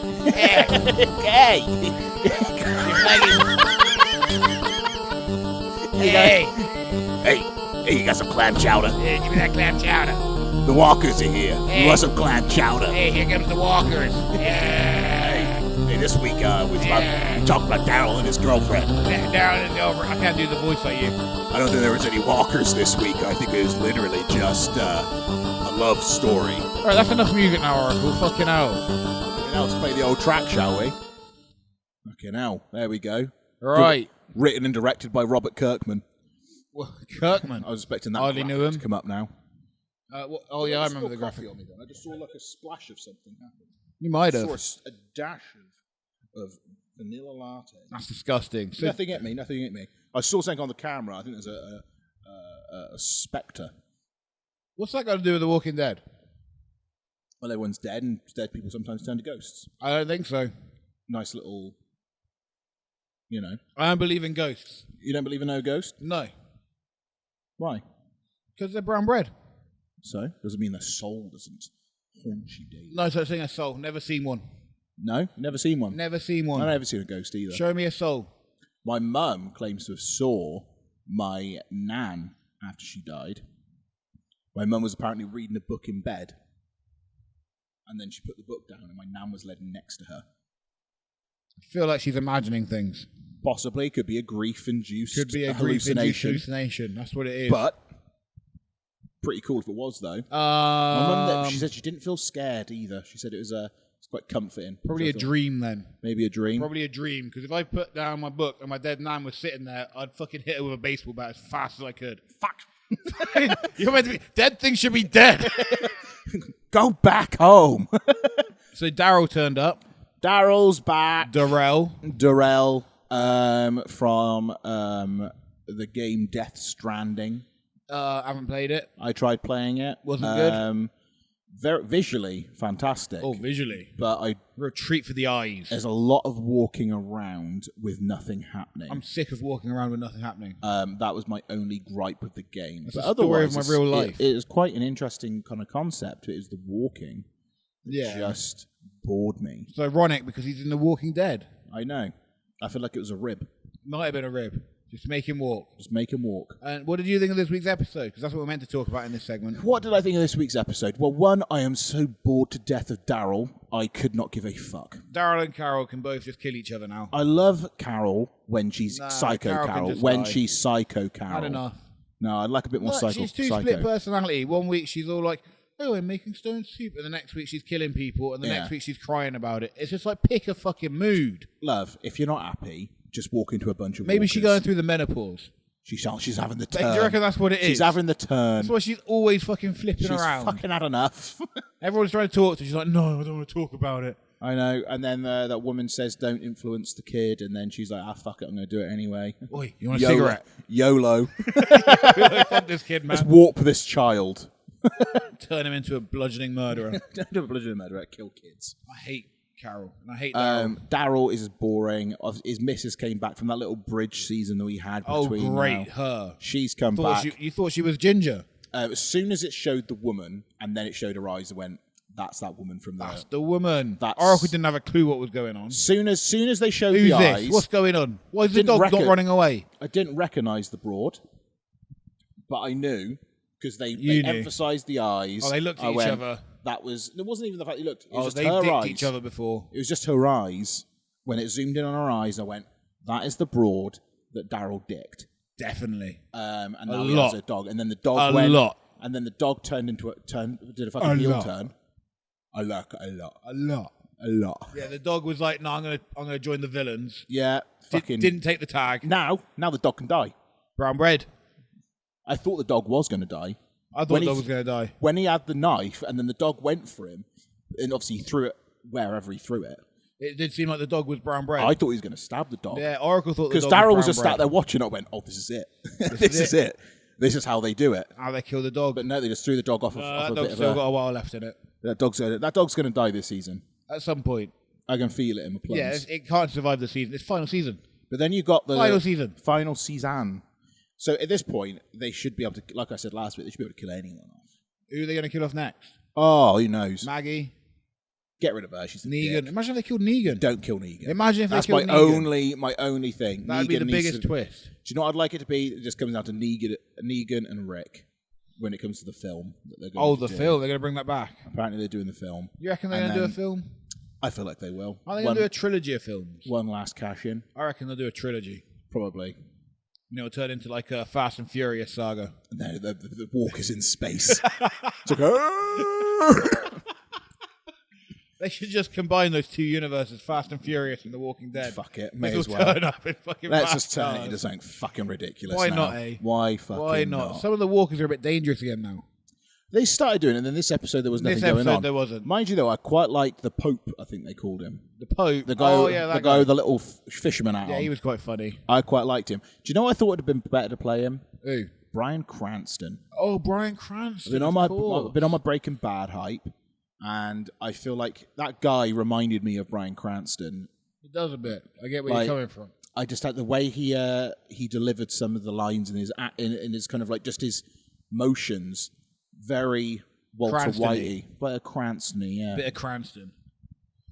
Speaker 2: Hey.
Speaker 1: Hey.
Speaker 2: Hey, you got some clam chowder.
Speaker 1: Yeah, give me that clam chowder.
Speaker 2: The walkers are here.
Speaker 1: Hey.
Speaker 2: You want some clam chowder?
Speaker 1: Hey, here comes the walkers.
Speaker 2: Hey, this week we talked about Daryl and his girlfriend.
Speaker 1: Daryl and over. I can't do the voice like you.
Speaker 2: I don't think there was any walkers this week. I think it was literally just a love story.
Speaker 1: All right, that's enough music now, Oracle. Fucking hell.
Speaker 2: Now let's play the old track, shall we? Okay, now there we go.
Speaker 1: Right.
Speaker 2: Written and directed by Robert Kirkman.
Speaker 1: Well, Kirkman.
Speaker 2: I was expecting that
Speaker 1: Hardly knew him.
Speaker 2: to come up now.
Speaker 1: Oh yeah, I remember the graphic.
Speaker 2: On me then. I just saw like a splash of something happen.
Speaker 1: You might
Speaker 2: I
Speaker 1: have.
Speaker 2: saw a dash of vanilla latte.
Speaker 1: That's disgusting. So,
Speaker 2: Nothing at me. I saw something on the camera. I think there's a spectre.
Speaker 1: what's that got to do with The Walking Dead?
Speaker 2: Well, everyone's dead, and dead people sometimes turn to ghosts.
Speaker 1: I don't think so.
Speaker 2: Nice little,
Speaker 1: I don't believe in ghosts.
Speaker 2: You don't believe in no ghost?
Speaker 1: No,
Speaker 2: Why?
Speaker 1: because they're brown bread.
Speaker 2: So? Doesn't mean their soul doesn't haunt you daily.
Speaker 1: No such thing as soul. Never seen one.
Speaker 2: No? Never seen one?
Speaker 1: Never seen one.
Speaker 2: I've never seen a ghost either.
Speaker 1: Show me a soul.
Speaker 2: My mum claims to have saw my nan after she died. My mum was apparently reading a book in bed, and then she put the book down, and my nan was led next to her.
Speaker 1: I feel like she's imagining things.
Speaker 2: Possibly, could be a grief-induced
Speaker 1: Could be a
Speaker 2: hallucination.
Speaker 1: hallucination. That's what it is.
Speaker 2: But pretty cool if it was, though. My mum, she said she didn't feel scared either. She said it's quite comforting.
Speaker 1: Probably a dream then.
Speaker 2: Maybe a dream.
Speaker 1: Probably a dream, because if I put down my book and my dead nan was sitting there, I'd fucking hit her with a baseball bat as fast as I could.
Speaker 2: Fuck.
Speaker 1: You're meant to be dead. Things should be dead.
Speaker 2: Go back home.
Speaker 1: So Daryl turned up.
Speaker 2: Daryl's back.
Speaker 1: Darrell
Speaker 2: from the game Death Stranding.
Speaker 1: I haven't played it.
Speaker 2: I tried playing it.
Speaker 1: Wasn't good.
Speaker 2: Very visually fantastic.
Speaker 1: Oh, visually.
Speaker 2: But
Speaker 1: We're a treat for the eyes.
Speaker 2: there's a lot of walking around with nothing happening.
Speaker 1: I'm sick of walking around with nothing happening.
Speaker 2: That was my only gripe with the game.
Speaker 1: It's
Speaker 2: But
Speaker 1: the story of
Speaker 2: otherwise,
Speaker 1: my real life.
Speaker 2: It is quite an interesting kind of concept. It is the walking.
Speaker 1: Yeah.
Speaker 2: Just bored me.
Speaker 1: It's ironic because he's in The Walking Dead.
Speaker 2: I know. I feel like it was a rib.
Speaker 1: Might have been a rib. Just make him walk.
Speaker 2: Just make him walk.
Speaker 1: And what did you think of this week's episode? Because that's what we're meant to talk about in this segment.
Speaker 2: What did I think of this week's episode? Well, one, I am so bored to death of Daryl, I could not give a fuck.
Speaker 1: Daryl and Carol can both just kill each other now.
Speaker 2: I love Carol when she's psycho
Speaker 1: Carol can
Speaker 2: Carol.
Speaker 1: just
Speaker 2: When
Speaker 1: die.
Speaker 2: she's psycho Carol.
Speaker 1: Had enough.
Speaker 2: No, I'd like a bit more
Speaker 1: Look,
Speaker 2: psycho.
Speaker 1: she's too split personality. One week she's all like, oh, I'm making stone soup. And the next week she's killing people. And the next week she's crying about it. It's just like, pick a fucking mood.
Speaker 2: Love, if you're not happy, just walk into a bunch of
Speaker 1: Maybe
Speaker 2: walkers.
Speaker 1: she's going through the menopause.
Speaker 2: She's having the
Speaker 1: Do
Speaker 2: turn.
Speaker 1: you reckon that's what it is?
Speaker 2: She's having the turn.
Speaker 1: That's why she's always fucking flipping
Speaker 2: She's
Speaker 1: around.
Speaker 2: fucking had enough.
Speaker 1: Everyone's trying to talk to her. She's like, no, I don't want to talk about it.
Speaker 2: I know. And then that woman says, don't influence the kid. And then she's like, fuck it, I'm going to do it anyway.
Speaker 1: Oi, you want a cigarette?
Speaker 2: YOLO.
Speaker 1: Fuck this kid, man.
Speaker 2: Let's warp this child.
Speaker 1: Turn him into a bludgeoning murderer.
Speaker 2: Don't do a bludgeoning murderer, kill kids.
Speaker 1: I hate Carol. And I hate Daryl.
Speaker 2: Daryl is boring. His missus came back from that little bridge season that we had between.
Speaker 1: Oh, great.
Speaker 2: Now.
Speaker 1: Her.
Speaker 2: She's come back.
Speaker 1: You thought she was Ginger?
Speaker 2: As soon as it showed the woman, and then it showed her eyes, I went, that's that woman from there.
Speaker 1: That's the woman.
Speaker 2: That's-
Speaker 1: Oracle didn't have a clue what was going on.
Speaker 2: Soon as they showed
Speaker 1: Who's
Speaker 2: the
Speaker 1: this?
Speaker 2: eyes,
Speaker 1: What's going on? Why is the
Speaker 2: Didn't
Speaker 1: dog not
Speaker 2: reckon-
Speaker 1: running away?
Speaker 2: I didn't recognise the broad, but I knew because they
Speaker 1: knew.
Speaker 2: emphasised the eyes.
Speaker 1: Oh, they looked at each other.
Speaker 2: That was. It wasn't even the fact they looked. It was
Speaker 1: Oh,
Speaker 2: just
Speaker 1: they
Speaker 2: her
Speaker 1: dicked
Speaker 2: eyes.
Speaker 1: each other before.
Speaker 2: It was just her eyes. When it zoomed in on her eyes, I went, "That is the broad that Daryl dicked."
Speaker 1: Definitely.
Speaker 2: And
Speaker 1: A
Speaker 2: now he
Speaker 1: lot.
Speaker 2: has a dog, and then the dog
Speaker 1: A lot.
Speaker 2: and then the dog did a fucking
Speaker 1: A
Speaker 2: heel
Speaker 1: lot.
Speaker 2: turn. A lot.
Speaker 1: A lot. Yeah, the dog was like, no, I'm gonna join the villains.
Speaker 2: Yeah, fucking.
Speaker 1: Didn't take the tag.
Speaker 2: Now the dog can die.
Speaker 1: Brown bread.
Speaker 2: I thought the dog was going to die.
Speaker 1: I thought
Speaker 2: When
Speaker 1: the dog
Speaker 2: he-
Speaker 1: was going to die.
Speaker 2: When he had the knife, and then the dog went for him, and obviously he threw it wherever he threw it.
Speaker 1: It did seem like the dog was brown bread.
Speaker 2: I thought he was going to stab the dog.
Speaker 1: Yeah, Oracle thought the
Speaker 2: Because
Speaker 1: dog
Speaker 2: Daryl was
Speaker 1: brown
Speaker 2: just
Speaker 1: bread.
Speaker 2: sat there watching. I went, "Oh, this is it. This is it. This is how they do it."
Speaker 1: How they kill the dog.
Speaker 2: But no, they just threw the dog off, off
Speaker 1: that
Speaker 2: a
Speaker 1: dog's
Speaker 2: bit
Speaker 1: still
Speaker 2: of a.
Speaker 1: got a while left in it.
Speaker 2: That dog's going to die this season.
Speaker 1: At some point.
Speaker 2: I can feel it in my plums.
Speaker 1: Yeah, it can't survive the season. It's final season.
Speaker 2: But then you got the
Speaker 1: Final season.
Speaker 2: Final season. So at this point, they should be able to, like I said last week, they should be able to kill anyone off.
Speaker 1: Who are they going to kill off next?
Speaker 2: Oh, who knows?
Speaker 1: Maggie?
Speaker 2: Get rid of her. She's a
Speaker 1: Negan.
Speaker 2: dick.
Speaker 1: Imagine if they killed Negan.
Speaker 2: Don't kill Negan.
Speaker 1: Imagine if
Speaker 2: That's
Speaker 1: they killed
Speaker 2: my
Speaker 1: Negan.
Speaker 2: my only thing.
Speaker 1: That would be
Speaker 2: Negan
Speaker 1: the
Speaker 2: needs
Speaker 1: biggest
Speaker 2: to-
Speaker 1: twist.
Speaker 2: Do you know what I'd like it to be? It just comes down to Negan and Rick. when it comes to the film that they're
Speaker 1: Oh,
Speaker 2: going
Speaker 1: the
Speaker 2: to do.
Speaker 1: film. They're going to bring that back.
Speaker 2: Apparently they're doing the film.
Speaker 1: You reckon they're going to do a film?
Speaker 2: I feel like they will.
Speaker 1: Are they going to do a trilogy of films?
Speaker 2: One last cash in.
Speaker 1: I reckon they'll do a trilogy.
Speaker 2: Probably.
Speaker 1: You know, it'll turn into like a Fast and Furious saga.
Speaker 2: No, the walker's in space. It's like,
Speaker 1: They should just combine those two universes, Fast and Furious and The Walking Dead.
Speaker 2: fuck it, may
Speaker 1: They'll
Speaker 2: as well.
Speaker 1: turn up in fucking
Speaker 2: Let's
Speaker 1: fast
Speaker 2: just turn it
Speaker 1: cars.
Speaker 2: into something fucking ridiculous.
Speaker 1: Why
Speaker 2: now.
Speaker 1: not, eh?
Speaker 2: Why fucking
Speaker 1: Why not? Some of the walkers are a bit dangerous again now.
Speaker 2: They started doing it, and then this episode there was nothing
Speaker 1: This
Speaker 2: going
Speaker 1: episode
Speaker 2: on.
Speaker 1: there wasn't.
Speaker 2: Mind you, though, I quite liked the Pope. I think they called him
Speaker 1: The Pope.
Speaker 2: the guy.
Speaker 1: Oh yeah, that
Speaker 2: the guy with the little fisherman hat
Speaker 1: Yeah,
Speaker 2: on.
Speaker 1: he was quite funny.
Speaker 2: I quite liked him. Do you know? I thought it would have been better to play him.
Speaker 1: Who?
Speaker 2: Bryan Cranston.
Speaker 1: Oh, Bryan Cranston.
Speaker 2: I've been
Speaker 1: of
Speaker 2: on my Breaking Bad hype, and I feel like that guy reminded me of Bryan Cranston.
Speaker 1: It does a bit. I get where
Speaker 2: Like,
Speaker 1: you're coming from.
Speaker 2: I just had the way he delivered some of the lines in his kind of like just his motions, very Walter
Speaker 1: Cranston-y.
Speaker 2: Whitey, but a Cranston, yeah,
Speaker 1: Bit of Cranston.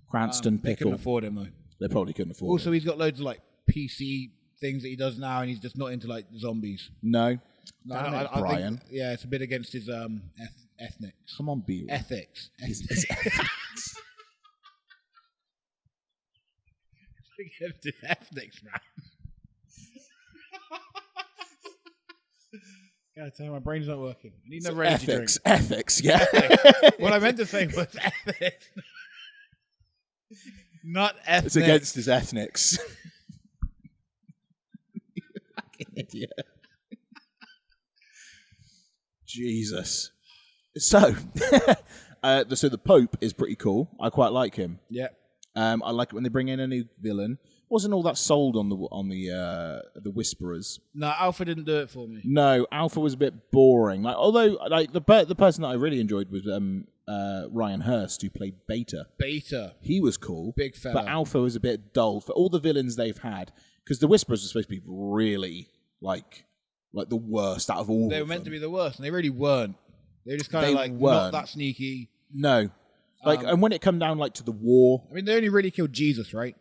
Speaker 2: Cranston
Speaker 1: They
Speaker 2: pickle.
Speaker 1: couldn't afford him though.
Speaker 2: They probably couldn't afford
Speaker 1: Also,
Speaker 2: it.
Speaker 1: he's got loads of like PC things that he does now, and he's just not into like zombies.
Speaker 2: No,
Speaker 1: No,
Speaker 2: Damn it,
Speaker 1: I
Speaker 2: Brian.
Speaker 1: think, yeah, it's a bit against his ethnics.
Speaker 2: Come on, be
Speaker 1: Ethics.
Speaker 2: His-
Speaker 1: It's against his ethics, man. God damn, my brain's not working. I need another energy drink.
Speaker 2: ethics, yeah.
Speaker 1: What I meant to say was ethics. Not ethnic.
Speaker 2: It's against his ethnics. You fucking idiot. Jesus. So, so the Pope is pretty cool. I quite like him.
Speaker 1: Yeah.
Speaker 2: I like it when they bring in a new villain. Wasn't all that sold on the Whisperers.
Speaker 1: No, Alpha didn't do it for me.
Speaker 2: No, Alpha was a bit boring. Like, although like the person that I really enjoyed was Ryan Hurst, who played Beta.
Speaker 1: Beta.
Speaker 2: He was cool.
Speaker 1: Big fella.
Speaker 2: But Alpha was a bit dull for all the villains they've had. Because the Whisperers were supposed to be really like the worst out of all.
Speaker 1: They were meant to be the worst, and they really weren't. They were just kind
Speaker 2: They
Speaker 1: of like
Speaker 2: weren't.
Speaker 1: not that sneaky.
Speaker 2: No. Like, and when it come down like to the war,
Speaker 1: I mean, they only really killed Jesus, right?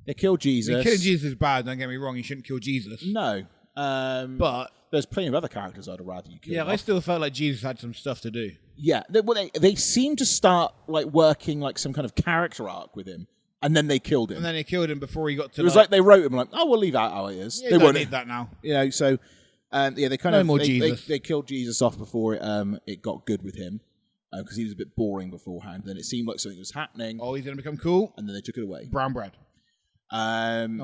Speaker 2: they killed Jesus.
Speaker 1: I mean, killing Jesus is bad. Don't get me wrong. You shouldn't kill Jesus.
Speaker 2: No.
Speaker 1: But
Speaker 2: there's plenty of other characters I'd rather you kill.
Speaker 1: yeah, I still felt like Jesus had some stuff to do.
Speaker 2: Yeah, they seem to start like working like some kind of character arc with him, and then they killed him.
Speaker 1: And then they killed him before he got to.
Speaker 2: It was like they wrote him like, oh, we'll leave that how it is.
Speaker 1: yeah,
Speaker 2: They
Speaker 1: don't
Speaker 2: won't
Speaker 1: need that now.
Speaker 2: You know, so yeah, they kind
Speaker 1: No
Speaker 2: of
Speaker 1: more
Speaker 2: they,
Speaker 1: Jesus.
Speaker 2: They killed Jesus off before it got good with him because he was a bit boring beforehand. Then it seemed like something was happening,
Speaker 1: Oh, he's gonna become cool.
Speaker 2: and then they took it away.
Speaker 1: Brown bread. No,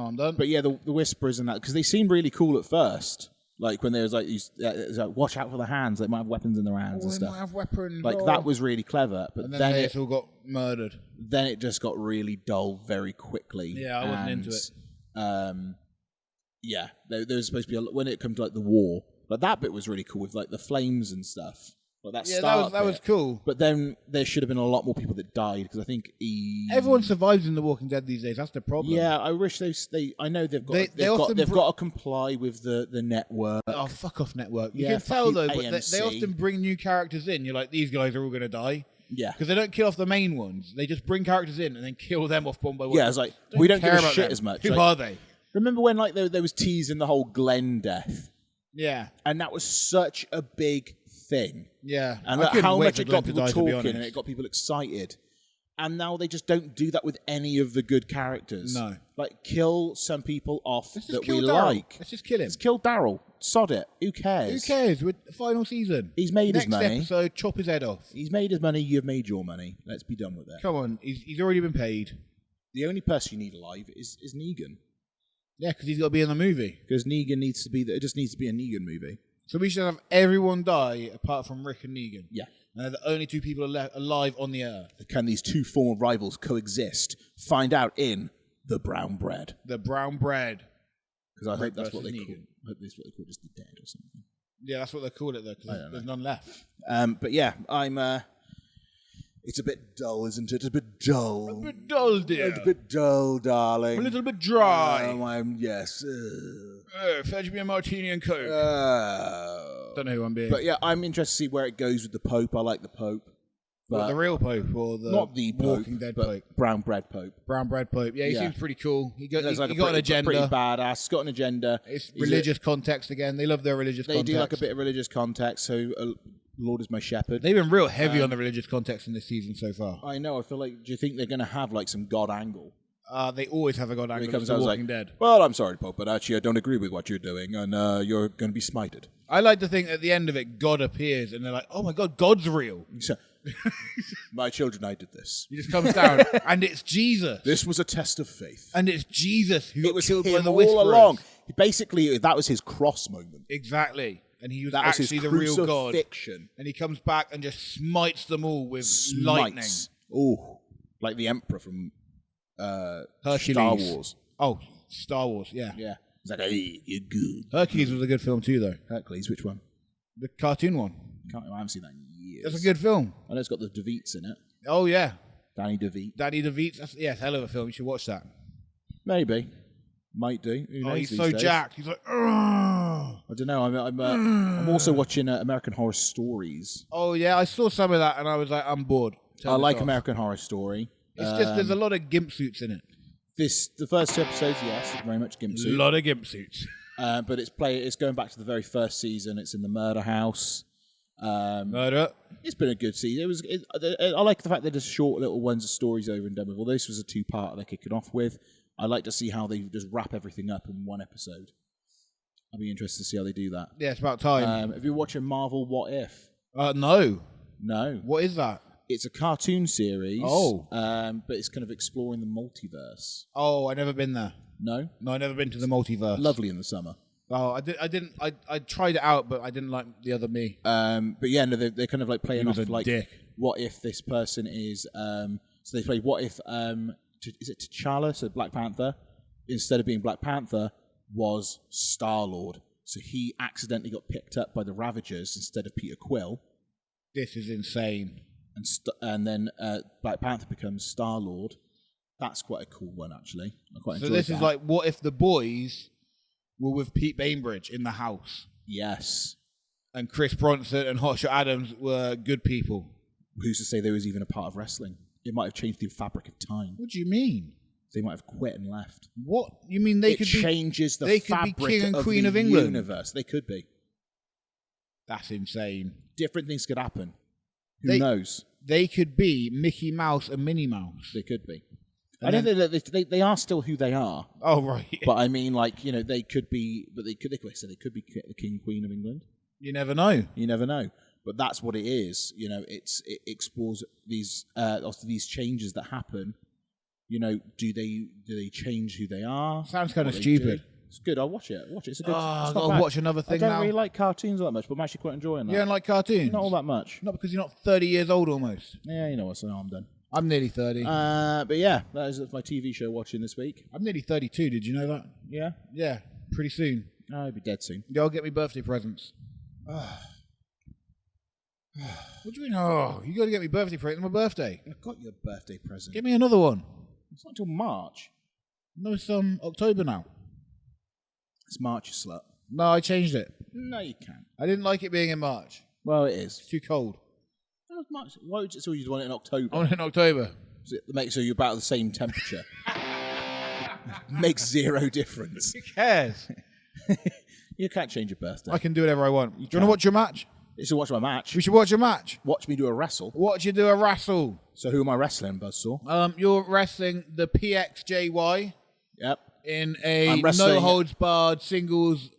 Speaker 1: I'm done.
Speaker 2: But yeah, the Whisperers and that because they seemed really cool at first. Like when there was like these, it was like, watch out for the hands. They might have weapons in their hands and
Speaker 1: they
Speaker 2: stuff.
Speaker 1: might have weapons.
Speaker 2: Like that was really clever. But
Speaker 1: And
Speaker 2: then
Speaker 1: they
Speaker 2: it
Speaker 1: all got murdered.
Speaker 2: then it just got really dull very quickly.
Speaker 1: Yeah, I wasn't into it.
Speaker 2: Yeah, there was supposed to be when it comes to like the war, but that bit was really cool with like the flames and stuff. Like that
Speaker 1: Yeah,
Speaker 2: start
Speaker 1: that was
Speaker 2: bit.
Speaker 1: cool.
Speaker 2: But then there should have been a lot more people that died because I think
Speaker 1: Everyone survives in The Walking Dead these days. That's the problem.
Speaker 2: Yeah, I wish they. I know they've got
Speaker 1: They
Speaker 2: they've
Speaker 1: often
Speaker 2: got to comply with the network.
Speaker 1: Oh, fuck off, network. You
Speaker 2: Yeah,
Speaker 1: can tell
Speaker 2: fuck
Speaker 1: though,
Speaker 2: you,
Speaker 1: but they
Speaker 2: AMC.
Speaker 1: often bring new characters in. You're like, these guys are all going to die.
Speaker 2: Yeah,
Speaker 1: Because they don't kill off the main ones. They just bring characters in and then kill them off one by one.
Speaker 2: yeah. It's like we don't give
Speaker 1: care
Speaker 2: a
Speaker 1: about
Speaker 2: shit
Speaker 1: them.
Speaker 2: as much.
Speaker 1: Who
Speaker 2: Like,
Speaker 1: are they?
Speaker 2: remember when like there was teasing the whole Glenn death,
Speaker 1: Yeah.
Speaker 2: and that was such a big thing.
Speaker 1: Yeah.
Speaker 2: And
Speaker 1: I
Speaker 2: like,
Speaker 1: couldn't
Speaker 2: how
Speaker 1: wait
Speaker 2: much
Speaker 1: for
Speaker 2: it
Speaker 1: Glenn
Speaker 2: got
Speaker 1: to
Speaker 2: people
Speaker 1: die, to be
Speaker 2: talking and
Speaker 1: honest.
Speaker 2: it got people excited. And now they just don't do that with any of the good characters.
Speaker 1: No.
Speaker 2: Like, kill some people off
Speaker 1: Let's just
Speaker 2: that
Speaker 1: kill
Speaker 2: we
Speaker 1: Daryl.
Speaker 2: like.
Speaker 1: Let's just kill him.
Speaker 2: Let's kill Daryl. Sod it. Who cares?
Speaker 1: Who cares? With the final season.
Speaker 2: He's made
Speaker 1: Next
Speaker 2: his money.
Speaker 1: episode, chop his head off.
Speaker 2: He's made his money. You've made your money. Let's be done with it.
Speaker 1: Come on. He's already been paid.
Speaker 2: The only person you need alive is Negan.
Speaker 1: Yeah, because he's got to be in the movie.
Speaker 2: Because Negan needs to be... It just needs to be a Negan movie.
Speaker 1: So we should have everyone die apart from Rick and Negan.
Speaker 2: Yeah.
Speaker 1: And they're the only two people alive on the earth.
Speaker 2: Can these two former rivals coexist? Find out in The Brown Bread.
Speaker 1: The brown bread.
Speaker 2: Because I
Speaker 1: Rick
Speaker 2: hope that's what they
Speaker 1: versus
Speaker 2: call
Speaker 1: Negan.
Speaker 2: I hope that's what they call just the dead or something.
Speaker 1: Yeah, that's what they call it though, because there's none left.
Speaker 2: But yeah, I'm. It's a bit dull, isn't it? A bit dull.
Speaker 1: A bit dull, dear.
Speaker 2: It's a bit dull, darling.
Speaker 1: A little bit dry.
Speaker 2: Yes.
Speaker 1: Fetch me a martini and coke. Don't know who I'm being.
Speaker 2: But yeah, I'm interested to see where it goes with the Pope. I like the Pope.
Speaker 1: What,
Speaker 2: But
Speaker 1: the real Pope or the
Speaker 2: not the Pope,
Speaker 1: Walking Dead
Speaker 2: but
Speaker 1: Pope?
Speaker 2: Brown Bread Pope.
Speaker 1: Brown bread Pope. Yeah, he
Speaker 2: Yeah.
Speaker 1: seems pretty cool. He got,
Speaker 2: There's like
Speaker 1: he
Speaker 2: a
Speaker 1: got an
Speaker 2: pretty
Speaker 1: agenda.
Speaker 2: badass. He's got an agenda.
Speaker 1: It's
Speaker 2: He's
Speaker 1: religious context again. They love their religious
Speaker 2: They
Speaker 1: context.
Speaker 2: do like a bit of religious context. So The Lord is my shepherd.
Speaker 1: They've been real heavy on the religious context in this season so far.
Speaker 2: I know. I feel like. Do you think they're going to have like some God angle?
Speaker 1: They always have a God angle.
Speaker 2: Comes
Speaker 1: The
Speaker 2: out
Speaker 1: Walking
Speaker 2: like,
Speaker 1: Dead.
Speaker 2: well, I'm sorry, Pope, but actually I don't agree with what you're doing, and you're going to be smited.
Speaker 1: I like to think at the end of it, God appears, and they're like, "Oh my God, God's real."
Speaker 2: So, my children, I did this.
Speaker 1: He just comes down, and it's Jesus.
Speaker 2: This was a test of faith.
Speaker 1: And it's Jesus who
Speaker 2: It was
Speaker 1: killed by
Speaker 2: him
Speaker 1: the
Speaker 2: all
Speaker 1: Whisperers.
Speaker 2: along. Basically, that was his cross moment.
Speaker 1: Exactly. And he was
Speaker 2: That was
Speaker 1: actually
Speaker 2: his
Speaker 1: the real God.
Speaker 2: crucifixion.
Speaker 1: And he comes back and just smites them all with lightning.
Speaker 2: Oh, like the Emperor from
Speaker 1: Hercules.
Speaker 2: Star Wars.
Speaker 1: Oh, Star Wars, yeah.
Speaker 2: Yeah. He's like, hey, you're good.
Speaker 1: Hercules was a good film too, though.
Speaker 2: Hercules, which one?
Speaker 1: The cartoon one.
Speaker 2: I haven't seen that in years.
Speaker 1: It's a good film.
Speaker 2: I know it's got the DeVites in it.
Speaker 1: Oh, yeah.
Speaker 2: Danny DeVite.
Speaker 1: Danny DeVito. Yes, hell of a film. You should watch that.
Speaker 2: Maybe. Might do. Who knows
Speaker 1: He's
Speaker 2: these
Speaker 1: so
Speaker 2: days?
Speaker 1: jacked. He's like, "Ugh."
Speaker 2: I don't know. I'm also watching American Horror Stories.
Speaker 1: Oh, yeah. I saw some of that and I was like, I'm bored. Turn
Speaker 2: I
Speaker 1: this
Speaker 2: like
Speaker 1: off.
Speaker 2: American Horror Story.
Speaker 1: It's just there's a lot of gimp suits in it.
Speaker 2: The first two episodes, yes, very much gimp
Speaker 1: A
Speaker 2: suit.
Speaker 1: lot of gimp suits.
Speaker 2: But it's going back to the very first season. It's in the murder house.
Speaker 1: Murder.
Speaker 2: It's been a good season. I like the fact they're just short little ones of stories over and done with. Although this was a 2-part they're kicking off with, I like to see how they just wrap everything up in one episode. I'll be interested to see how they do that.
Speaker 1: Yeah, it's about time.
Speaker 2: Have you watching Marvel What If?
Speaker 1: No.
Speaker 2: No.
Speaker 1: What is that?
Speaker 2: It's a cartoon series.
Speaker 1: Oh.
Speaker 2: But it's kind of exploring the multiverse.
Speaker 1: Oh, I never been there.
Speaker 2: No?
Speaker 1: No, I never been to the multiverse.
Speaker 2: Lovely in the summer.
Speaker 1: Oh, I tried it out, but I didn't like the other me.
Speaker 2: But yeah, no, they're kind of like playing
Speaker 1: He was
Speaker 2: off
Speaker 1: a
Speaker 2: like,
Speaker 1: dick.
Speaker 2: what if this person is, so they play what if, is it T'Challa, so Black Panther, instead of being Black Panther, was Star-Lord. So he accidentally got picked up by the Ravagers instead of Peter Quill.
Speaker 1: This is insane.
Speaker 2: And then Black Panther becomes Star-Lord. That's quite a cool one, actually. I quite
Speaker 1: So
Speaker 2: enjoyed
Speaker 1: this
Speaker 2: that.
Speaker 1: is like, what if the boys were with Pete Bainbridge in the house,
Speaker 2: Yes.
Speaker 1: and Chris Bronson and Hotshot Adams were good people?
Speaker 2: Who's to say they was even a part of wrestling? It might have changed the fabric of time.
Speaker 1: What do you mean?
Speaker 2: They might have quit and left.
Speaker 1: What you mean? They
Speaker 2: It
Speaker 1: could be.
Speaker 2: changes the
Speaker 1: they could be
Speaker 2: fabric
Speaker 1: king and
Speaker 2: of
Speaker 1: queen
Speaker 2: the
Speaker 1: of England.
Speaker 2: universe. They could be.
Speaker 1: That's insane.
Speaker 2: Different things could happen. Who
Speaker 1: They-
Speaker 2: knows?
Speaker 1: They could be Mickey Mouse and Minnie Mouse.
Speaker 2: They could be.
Speaker 1: And
Speaker 2: I know that they are still who they are,
Speaker 1: Oh right.
Speaker 2: but I mean, like, you know, they could be, but they could be the king and queen of England.
Speaker 1: You never know.
Speaker 2: You never know, but that's what it is. You know, it explores these changes that happen. You know, do they change who they are?
Speaker 1: Sounds kind of
Speaker 2: What they
Speaker 1: stupid.
Speaker 2: do? It's good. I'll watch it. It's a good.
Speaker 1: Oh,
Speaker 2: it's
Speaker 1: I've
Speaker 2: not
Speaker 1: got to
Speaker 2: bad.
Speaker 1: watch another thing
Speaker 2: I don't
Speaker 1: now.
Speaker 2: really like cartoons that much, but I'm actually quite enjoying that.
Speaker 1: You don't like cartoons?
Speaker 2: Not all that much.
Speaker 1: Not because you're not 30 years old almost.
Speaker 2: Yeah, you know what? So I'm done.
Speaker 1: I'm nearly 30.
Speaker 2: But yeah, that is my TV show watching this week.
Speaker 1: I'm nearly 32. Did you know that?
Speaker 2: Yeah,
Speaker 1: Yeah, pretty soon.
Speaker 2: I'll be dead soon.
Speaker 1: Y'all get me birthday presents. What do you mean? Oh, you got to get me birthday presents. My birthday.
Speaker 2: I got your birthday present.
Speaker 1: Get me another one.
Speaker 2: It's not until March.
Speaker 1: No, it's October now.
Speaker 2: It's March, you slut.
Speaker 1: No, I changed it.
Speaker 2: No, you can't.
Speaker 1: I didn't like it being in March.
Speaker 2: Well, it is.
Speaker 1: It's too cold.
Speaker 2: Oh, it's March. Why would you, so you'd want it in October?
Speaker 1: I want it in October.
Speaker 2: So you're about the same temperature. Makes zero difference.
Speaker 1: Who cares?
Speaker 2: You can't change your birthday.
Speaker 1: I can do whatever I want. Do you want to
Speaker 2: can.
Speaker 1: watch your match?
Speaker 2: You should watch my match.
Speaker 1: We should watch a match.
Speaker 2: Watch me do a wrestle.
Speaker 1: Watch you do a wrestle.
Speaker 2: So who am I wrestling, Buzzsaw?
Speaker 1: You're wrestling the PXJY
Speaker 2: Yep.
Speaker 1: in a
Speaker 2: I'm wrestling-
Speaker 1: no-holds-barred singles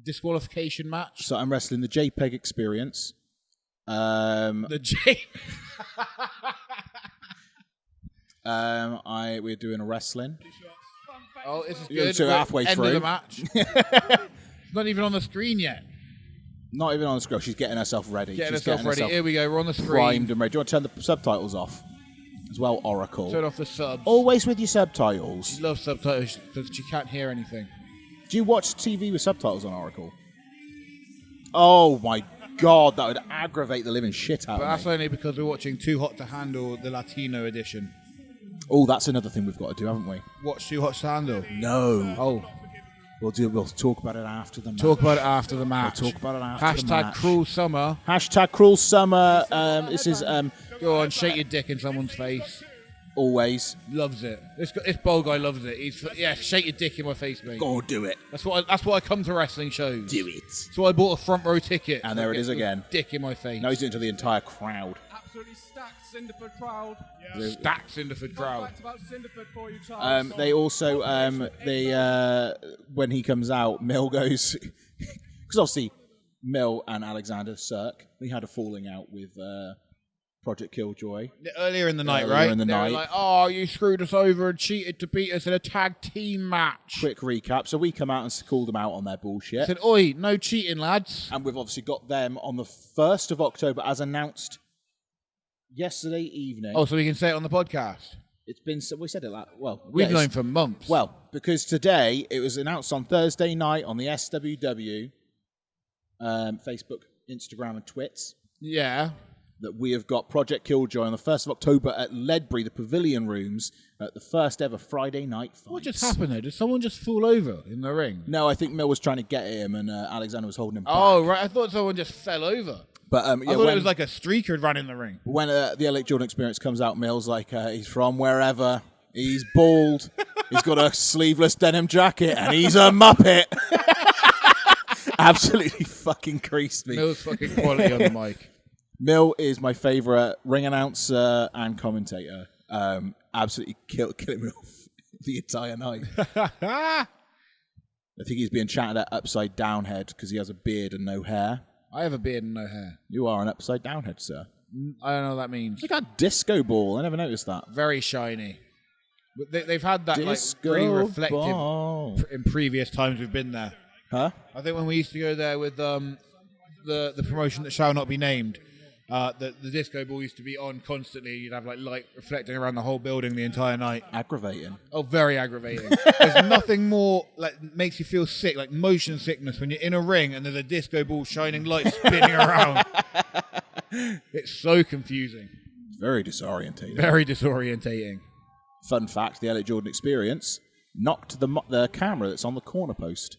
Speaker 1: disqualification match.
Speaker 2: So I'm wrestling the JPEG Experience.
Speaker 1: The J.
Speaker 2: We're doing a wrestling.
Speaker 1: Oh, this is
Speaker 2: You're
Speaker 1: good.
Speaker 2: so
Speaker 1: We're
Speaker 2: halfway
Speaker 1: end
Speaker 2: through.
Speaker 1: of the match. It's not even on the screen yet.
Speaker 2: Not even on the screen. She's getting herself ready.
Speaker 1: Getting
Speaker 2: She's
Speaker 1: herself ready. Here we go. We're on the screen.
Speaker 2: primed and ready. Do you want to turn the subtitles off as well, Oracle?
Speaker 1: Turn off the subs.
Speaker 2: Always with your subtitles.
Speaker 1: She loves subtitles because she can't hear anything.
Speaker 2: Do you watch TV with subtitles on Oracle? Oh my god, that would aggravate the living shit out
Speaker 1: But
Speaker 2: of
Speaker 1: that's
Speaker 2: me.
Speaker 1: only because we're watching Too Hot to Handle, the Latino edition.
Speaker 2: Oh, that's another thing we've got to do, haven't we?
Speaker 1: Watch Too Hot to Handle.
Speaker 2: No.
Speaker 1: Oh,
Speaker 2: We'll talk about it after the match.
Speaker 1: talk about it after the match.
Speaker 2: We'll talk about it after the
Speaker 1: Hashtag
Speaker 2: match.
Speaker 1: Cruel Summer.
Speaker 2: Hashtag Cruel Summer. This is
Speaker 1: Go on, shake your dick in someone's face.
Speaker 2: Always.
Speaker 1: Loves it. This bold guy loves it. Shake your dick in my face, mate.
Speaker 2: Go do it.
Speaker 1: That's why I come to wrestling shows.
Speaker 2: Do it.
Speaker 1: That's why I bought a front row ticket.
Speaker 2: And there it is again.
Speaker 1: Dick in my face.
Speaker 2: Now he's doing it to the entire crowd.
Speaker 3: Absolutely stacked Cinderford crowd.
Speaker 1: Yeah. Stacked Cinderford crowd.
Speaker 3: Facts about Cinderford for you, Charles.
Speaker 2: They also, when he comes out, Mill goes, because obviously Mill and Alexander Cirque, we had a falling out with Project Killjoy.
Speaker 1: Earlier in the night,
Speaker 2: Earlier
Speaker 1: right?
Speaker 2: in the
Speaker 1: they
Speaker 2: night.
Speaker 1: were like, oh, you screwed us over and cheated to beat us in a tag team match.
Speaker 2: Quick recap. So we come out and called them out on their bullshit.
Speaker 1: Said, oi, no cheating, lads.
Speaker 2: And we've obviously got them on the 1st of October as announced yesterday evening.
Speaker 1: Oh, so we can say it on the podcast.
Speaker 2: It's been, we said it like, well.
Speaker 1: We've known for months.
Speaker 2: Well, because today it was announced on Thursday night on the SWW, Facebook, Instagram and Twits.
Speaker 1: Yeah.
Speaker 2: That we have got Project Killjoy on the 1st of October at Ledbury, the Pavilion Rooms, at the first ever Friday night fight.
Speaker 1: What just happened there? Did someone just fall over in the ring?
Speaker 2: No, I think Mill was trying to get him and Alexander was holding him back.
Speaker 1: Oh, right. I thought someone just fell over.
Speaker 2: But
Speaker 1: I thought it was like a streaker had run in the ring.
Speaker 2: When the Alec Jordan Experience comes out, Mill's like, he's from wherever, he's bald, he's got a sleeveless denim jacket, and he's a Muppet. Absolutely fucking creased me.
Speaker 1: Mill's fucking quality on the mic.
Speaker 2: Mill is my favourite ring announcer and commentator. Absolutely killing me off the entire night. I think he's being chatted at upside down head because he has a beard and no hair.
Speaker 1: I have a beard and no hair.
Speaker 2: You are an upside down head, sir.
Speaker 1: I don't know what that means.
Speaker 2: Look at that disco ball. I never noticed that.
Speaker 1: Very shiny. But they've had that
Speaker 2: Disco
Speaker 1: really reflective
Speaker 2: ball.
Speaker 1: in previous times we've been there.
Speaker 2: Huh?
Speaker 1: I think when we used to go there with the promotion that shall not be named, the disco ball used to be on constantly. You'd have light reflecting around the whole building the entire night.
Speaker 2: Aggravating.
Speaker 1: Oh, very aggravating. There's nothing more makes you feel sick, like motion sickness, when you're in a ring and there's a disco ball shining light spinning around. It's so confusing.
Speaker 2: Very disorientating.
Speaker 1: Very disorientating.
Speaker 2: Fun fact, the Alec Jordan Experience knocked the camera that's on the corner post.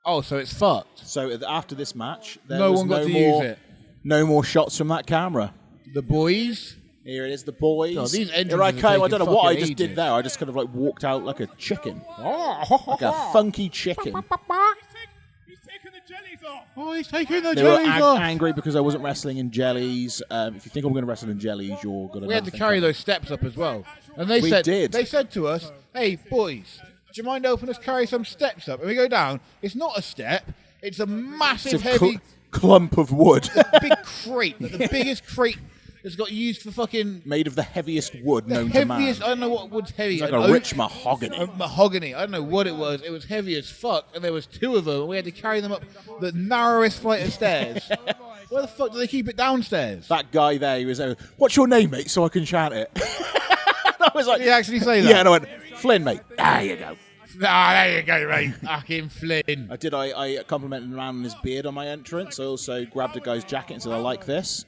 Speaker 1: Oh, so it's fucked.
Speaker 2: So after this match, there
Speaker 1: No
Speaker 2: was
Speaker 1: one got to
Speaker 2: more,
Speaker 1: use it.
Speaker 2: No more shots from that camera.
Speaker 1: The boys?
Speaker 2: Here it is, the boys.
Speaker 1: Oh, these entrances
Speaker 2: Here I
Speaker 1: are
Speaker 2: came. I
Speaker 1: taking
Speaker 2: don't know what I
Speaker 1: fucking
Speaker 2: just did
Speaker 1: ages.
Speaker 2: there. I just kind of walked out like a chicken. Like a funky chicken.
Speaker 3: He's taking the jellies off.
Speaker 1: Oh, he's taking the
Speaker 2: They were
Speaker 1: jellies off.
Speaker 2: angry because I wasn't wrestling in jellies. If you think I'm going to wrestle in jellies, you're going to.
Speaker 1: We had to carry those steps up as well. And
Speaker 2: We did.
Speaker 1: They said to us, hey, boys, do you mind helping us carry some steps up? And we go down. It's not a step. It's a massive,
Speaker 2: It's a
Speaker 1: heavy,
Speaker 2: clump of wood
Speaker 1: big crate. Like the biggest crate that's got used for fucking...
Speaker 2: made of the heaviest wood
Speaker 1: The
Speaker 2: known to
Speaker 1: heaviest...
Speaker 2: man.
Speaker 1: I don't know what wood's heavy.
Speaker 2: It's like
Speaker 1: An
Speaker 2: a
Speaker 1: oak?
Speaker 2: rich mahogany.
Speaker 1: Mahogany. I don't know what it was. It was heavy as fuck. And there was two of them. And we had to carry them up the narrowest flight of stairs. Where the fuck do they keep it downstairs?
Speaker 2: That guy there, he was like, what's your name, mate, so I can chant it? I was like,
Speaker 1: Did he actually say that?
Speaker 2: yeah, and I went, Flynn, mate. There you go.
Speaker 1: Ah, there you go, mate. Fucking Flynn.
Speaker 2: I did. I complimented him on his beard on my entrance. I also grabbed a guy's jacket and said, I like this.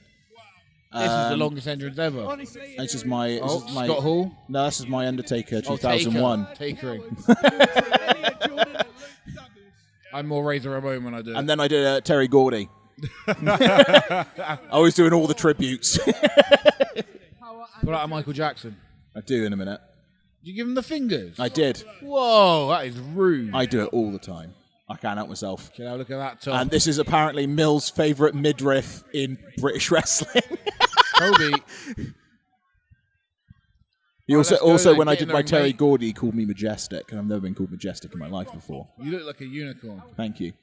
Speaker 1: This is the longest entrance ever.
Speaker 3: Honestly,
Speaker 2: This is my... This is my
Speaker 1: Scott Hall?
Speaker 2: No, this is my Undertaker
Speaker 1: Oh,
Speaker 2: 2001.
Speaker 1: Takering. I'm more Razor Ramon when I do it.
Speaker 2: And then I did Terry Gordy. I was doing all the tributes.
Speaker 1: Put out a Michael Jackson.
Speaker 2: I do in a minute.
Speaker 1: Did you give him the fingers?
Speaker 2: I did.
Speaker 1: Whoa, that is rude.
Speaker 2: I do it all the time. I can't help myself.
Speaker 1: Can I look at that top?
Speaker 2: And this is apparently Mill's favourite midriff in British wrestling.
Speaker 1: Kobe.
Speaker 2: He
Speaker 1: let's
Speaker 2: also
Speaker 1: go
Speaker 2: when
Speaker 1: then,
Speaker 2: I
Speaker 1: get
Speaker 2: did
Speaker 1: in
Speaker 2: my
Speaker 1: there,
Speaker 2: Terry
Speaker 1: mate.
Speaker 2: Gordy, he called me Majestic, and I've never been called Majestic in my life before.
Speaker 1: You look like a unicorn.
Speaker 2: Thank you.